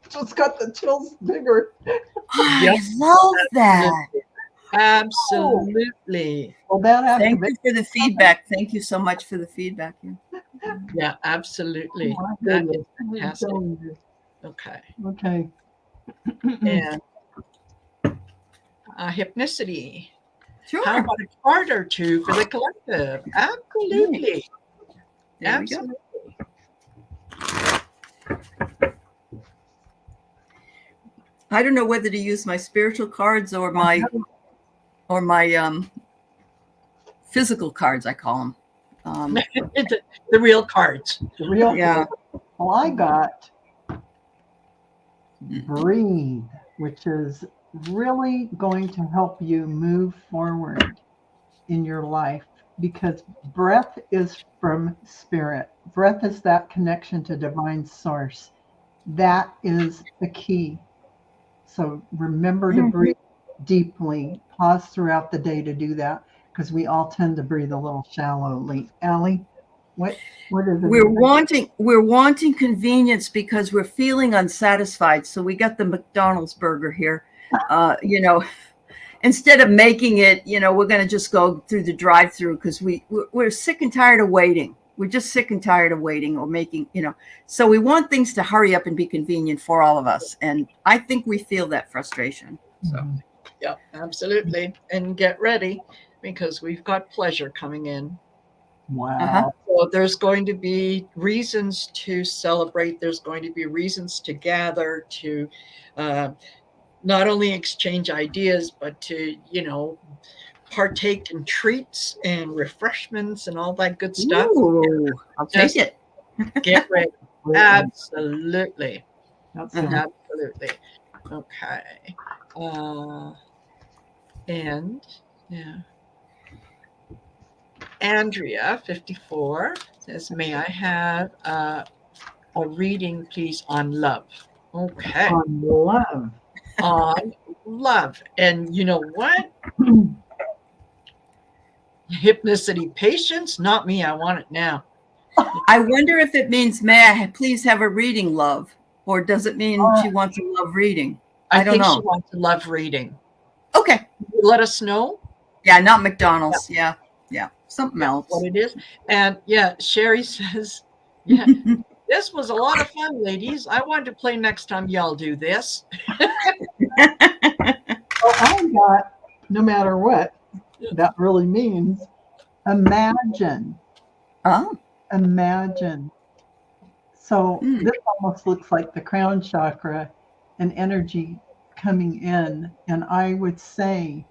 Speaker 2: Just got the chills bigger.
Speaker 3: I love that.
Speaker 1: Absolutely.
Speaker 2: Well, that
Speaker 3: Thank you for the feedback. Thank you so much for the feedback.
Speaker 1: Yeah, absolutely.
Speaker 2: Oh,
Speaker 1: That is fantastic. Okay.
Speaker 2: Okay.
Speaker 1: And hypnicity.
Speaker 3: Sure.
Speaker 1: How about a card or two for the collective? Absolutely.
Speaker 3: There
Speaker 1: Absolutely.
Speaker 3: I don't know whether to use my spiritual cards or my physical cards, I call them.
Speaker 1: The real cards.
Speaker 2: The real
Speaker 3: yeah.
Speaker 2: Well, I got breathe, which is really going to help you move forward in your life, because breath is from spirit. Breath is that connection to divine source. That is the key. So remember to breathe deeply. Pause throughout the day to do that, because we all tend to breathe a little shallowly. Allie, what is it?
Speaker 3: We're wanting convenience because we're feeling unsatisfied. So we got the McDonald's burger here. Instead of making it, we're going to just go through the drive-through because we're sick and tired of waiting. We're just sick and tired of waiting or making, so we want things to hurry up and be convenient for all of us. And I think we feel that frustration. So,
Speaker 1: yeah, absolutely. And get ready, because we've got pleasure coming in.
Speaker 2: Wow.
Speaker 1: So there's going to be reasons to celebrate. There's going to be reasons to gather, to not only exchange ideas, but to, partake in treats and refreshments and all that good stuff.
Speaker 3: Ooh, I'll take it.
Speaker 1: Get ready. Absolutely.
Speaker 2: Absolutely.
Speaker 1: Okay. And yeah. Andrea, 54, says, may I have a reading, please, on love? Okay.
Speaker 2: On love.
Speaker 1: On love. And you know what? Hypnicity patience, not me. I want it now.
Speaker 3: I wonder if it means, may I please have a reading, love? Or does it mean she wants a love reading? I don't know.
Speaker 1: She wants a love reading.
Speaker 3: Okay.
Speaker 1: Let us know.
Speaker 3: Yeah, not McDonald's. Yeah. Something else.
Speaker 1: What it is. And yeah, Sherry says, yeah, this was a lot of fun, ladies. I want to play next time y'all do this.
Speaker 2: Well, I got, no matter what that really means, imagine.
Speaker 3: Oh.
Speaker 2: Imagine. So this almost looks like the crown chakra and energy coming in. And I would say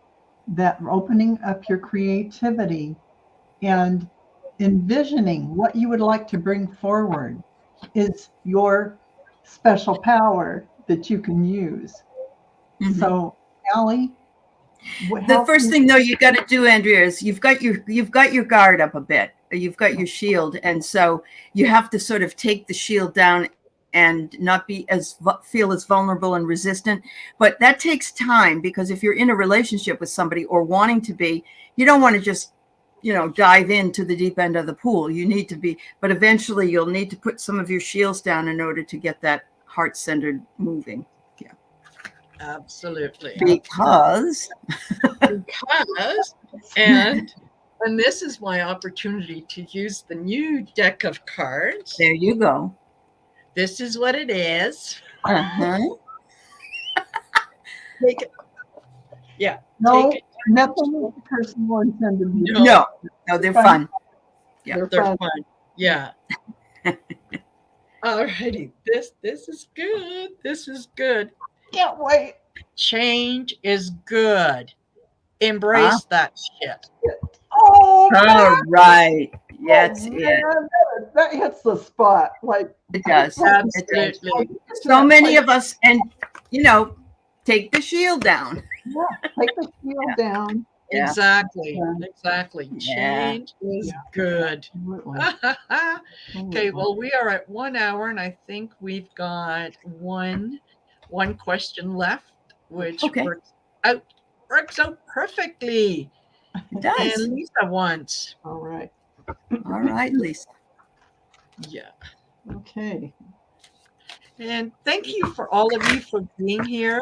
Speaker 2: that opening up your creativity and envisioning what you would like to bring forward is your special power that you can use. So, Allie,
Speaker 3: the first thing though you got to do, Andrea, is you've got your guard up a bit. You've got your shield, and so you have to sort of take the shield down and not feel as vulnerable and resistant. But that takes time, because if you're in a relationship with somebody or wanting to be, you don't want to just dive into the deep end of the pool. You need to be, but eventually you'll need to put some of your shields down in order to get that heart-centered moving. Yeah.
Speaker 1: Absolutely.
Speaker 3: Because
Speaker 1: and this is my opportunity to use the new deck of cards.
Speaker 3: There you go.
Speaker 1: This is what it is. take it. Yeah.
Speaker 2: No,
Speaker 1: Take it.
Speaker 2: nothing personal intended.
Speaker 3: No, they're fun. Yeah,
Speaker 1: They're fun. Yeah. All righty. This is good. This is good.
Speaker 2: Can't wait.
Speaker 1: Change is good. Embrace that shit.
Speaker 2: Oh,
Speaker 3: all
Speaker 2: man.
Speaker 3: right. That's
Speaker 2: Oh,
Speaker 3: it.
Speaker 2: man, that hits the spot. Like,
Speaker 3: It does.
Speaker 1: Absolutely.
Speaker 3: So many of us, and take the shield down.
Speaker 2: Yeah, take the shield down.
Speaker 3: Yeah.
Speaker 1: Exactly.
Speaker 2: Yeah.
Speaker 1: Exactly.
Speaker 3: Yeah.
Speaker 1: Change is
Speaker 2: Yeah.
Speaker 1: good.
Speaker 2: Absolutely.
Speaker 1: Okay, well, we are at 1 hour, and I think we've got one question left, which
Speaker 3: Okay.
Speaker 1: works out perfectly.
Speaker 3: It does.
Speaker 1: And Lisa wants.
Speaker 2: All right.
Speaker 3: All right, Lisa.
Speaker 1: Yeah.
Speaker 2: Okay.
Speaker 1: And thank you for all of you for being here.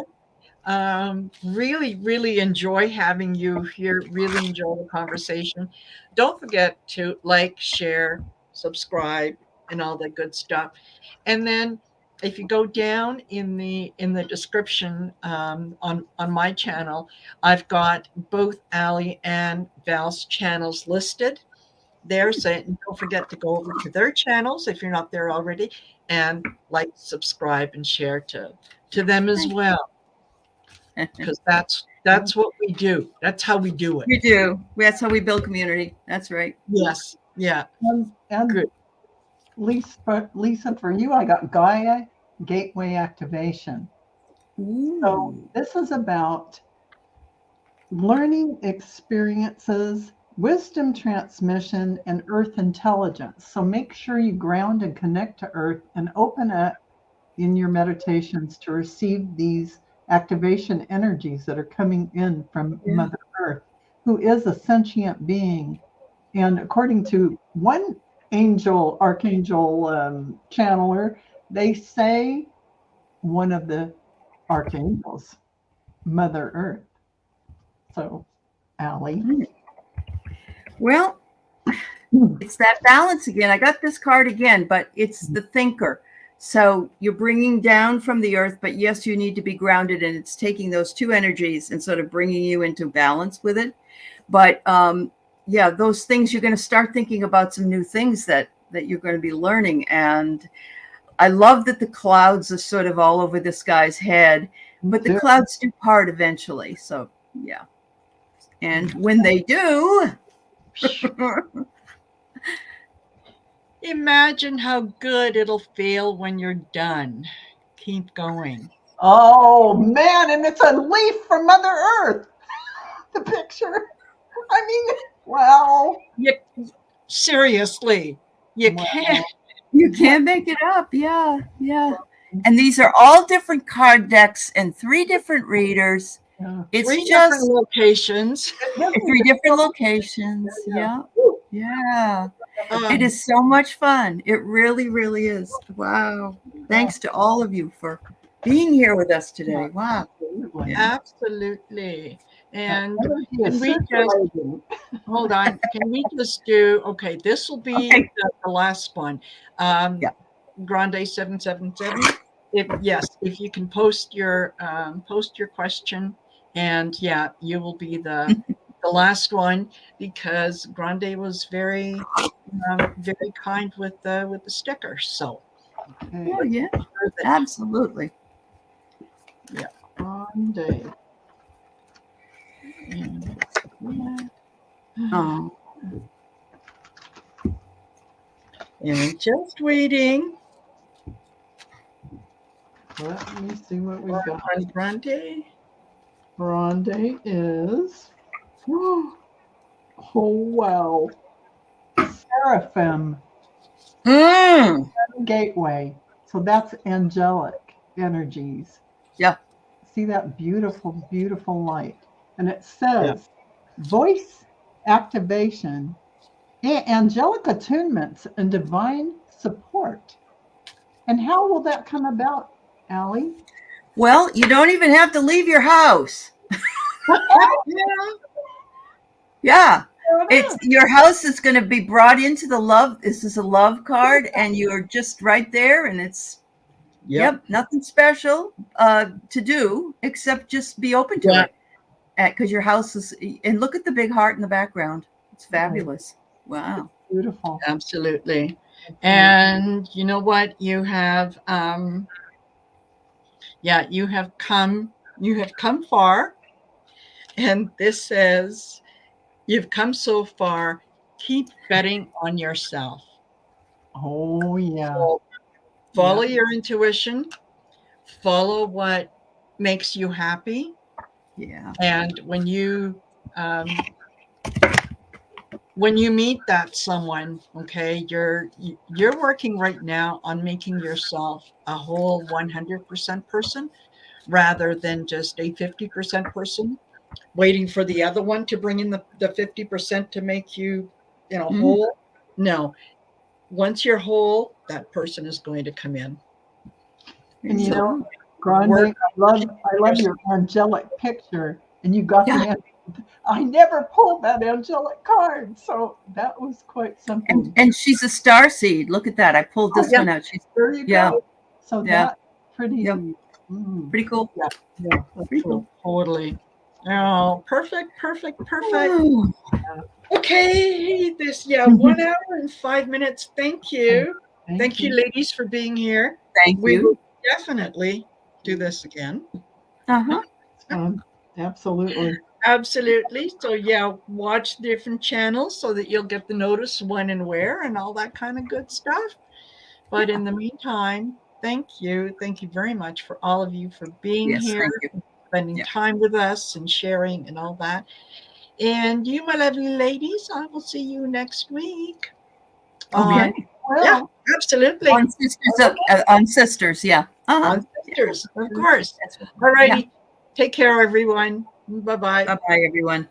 Speaker 1: Really, really enjoy having you here. Really enjoy the conversation. Don't forget to like, share, subscribe, and all that good stuff. And then, if you go down in the description on my channel, I've got both Ali and Val's channels listed there. So don't forget to go over to their channels if you're not there already, and like, subscribe, and share to them as well. Because that's what we do. That's how we do it.
Speaker 3: We do. That's how we build community. That's right.
Speaker 1: Yes. Yeah.
Speaker 2: And
Speaker 1: Good.
Speaker 2: Lisa, for you, I got Gaia Gateway Activation. So this is about learning experiences, wisdom transmission, and earth intelligence. So make sure you ground and connect to earth and open up in your meditations to receive these activation energies that are coming in from Mother Earth, who is a sentient being. And according to one archangel channeler, they say one of the archangels, Mother Earth. So, Ali.
Speaker 3: Well, it's that balance again. I got this card again, but it's the thinker. So you're bringing down from the earth, but yes, you need to be grounded, and it's taking those two energies and sort of bringing you into balance with it. But yeah, those things, you're going to start thinking about some new things that you're going to be learning. And I love that the clouds are sort of all over this guy's head, but the clouds do part eventually. So yeah. And when they do,
Speaker 1: Imagine how good it'll feel when you're done. Keep going.
Speaker 2: Oh, man. And it's a leaf from Mother Earth. The picture. I mean, wow.
Speaker 1: Seriously, you can't.
Speaker 3: You can't make it up. Yeah. Yeah. And these are all different card decks and 3 different readers.
Speaker 2: Yeah.
Speaker 3: It's
Speaker 1: 3
Speaker 3: just
Speaker 1: different locations.
Speaker 3: 3 different locations. Yeah. Yeah. It is so much fun. It really, really is. Wow. Thanks to all of you for being here with us today. Wow.
Speaker 2: Absolutely.
Speaker 1: Absolutely. And
Speaker 2: Energy is
Speaker 1: can we just
Speaker 2: circulating.
Speaker 1: hold on? Can we just do? Okay, this will be the last one. Grande 777. If you can post your question, and you will be the last one, because Grande was very kind with the sticker. So
Speaker 2: Okay.
Speaker 3: Yeah, absolutely.
Speaker 1: Yeah.
Speaker 2: Grande.
Speaker 3: Oh,
Speaker 1: And just waiting
Speaker 2: Let me see what we got.
Speaker 1: on Grande.
Speaker 2: Grande is. Oh, wow. Seraphim Gateway. So that's angelic energies.
Speaker 3: Yeah.
Speaker 2: See that beautiful, beautiful light. And it says voice activation, angelic attunements, and divine support. And how will that come about, Ali?
Speaker 3: well, you don't even have to leave your house. Yeah. It's your house is going to be brought into the love. This is a love card, and you're just right there, and it's Yep. Nothing special to do except just be open to
Speaker 1: Yeah.
Speaker 3: it. Because your house is, and look at the big heart in the background. It's fabulous. Wow.
Speaker 2: Beautiful.
Speaker 1: Absolutely. And you know what? You have you have come far. And this says, you've come so far, keep betting on yourself.
Speaker 2: Oh, yeah.
Speaker 1: So follow your intuition, follow what makes you happy.
Speaker 3: Yeah.
Speaker 1: And when you meet that someone, okay, you're working right now on making yourself a whole 100% person rather than just a 50% person, waiting for the other one to bring in the 50% to make you, whole. No, once you're whole, that person is going to come in.
Speaker 2: And
Speaker 1: So
Speaker 2: Grande, I love your angelic picture, and you got the. I never pulled that angelic card, so that was quite something.
Speaker 3: And she's a star seed. Look at that. I pulled this one out. She's
Speaker 2: There you go. So that's pretty.
Speaker 3: Pretty cool.
Speaker 2: Yeah,
Speaker 3: Pretty cool.
Speaker 1: Totally. Oh, perfect. Okay, 1 hour and 5 minutes. Thank you. Thank you, ladies, for being here.
Speaker 3: We
Speaker 1: will definitely do this again.
Speaker 2: Absolutely.
Speaker 1: So watch different channels so that you'll get the notice when and where and all that kind of good stuff. But in the meantime, thank you very much for all of you for being here, spending time with us and sharing and all that. And you, my lovely ladies, I will see you next week.
Speaker 3: Okay.
Speaker 1: Yeah, absolutely.
Speaker 3: On Sisters,
Speaker 1: On Sisters, of course. All righty. Take care, everyone. Bye-bye.
Speaker 3: Bye-bye, everyone.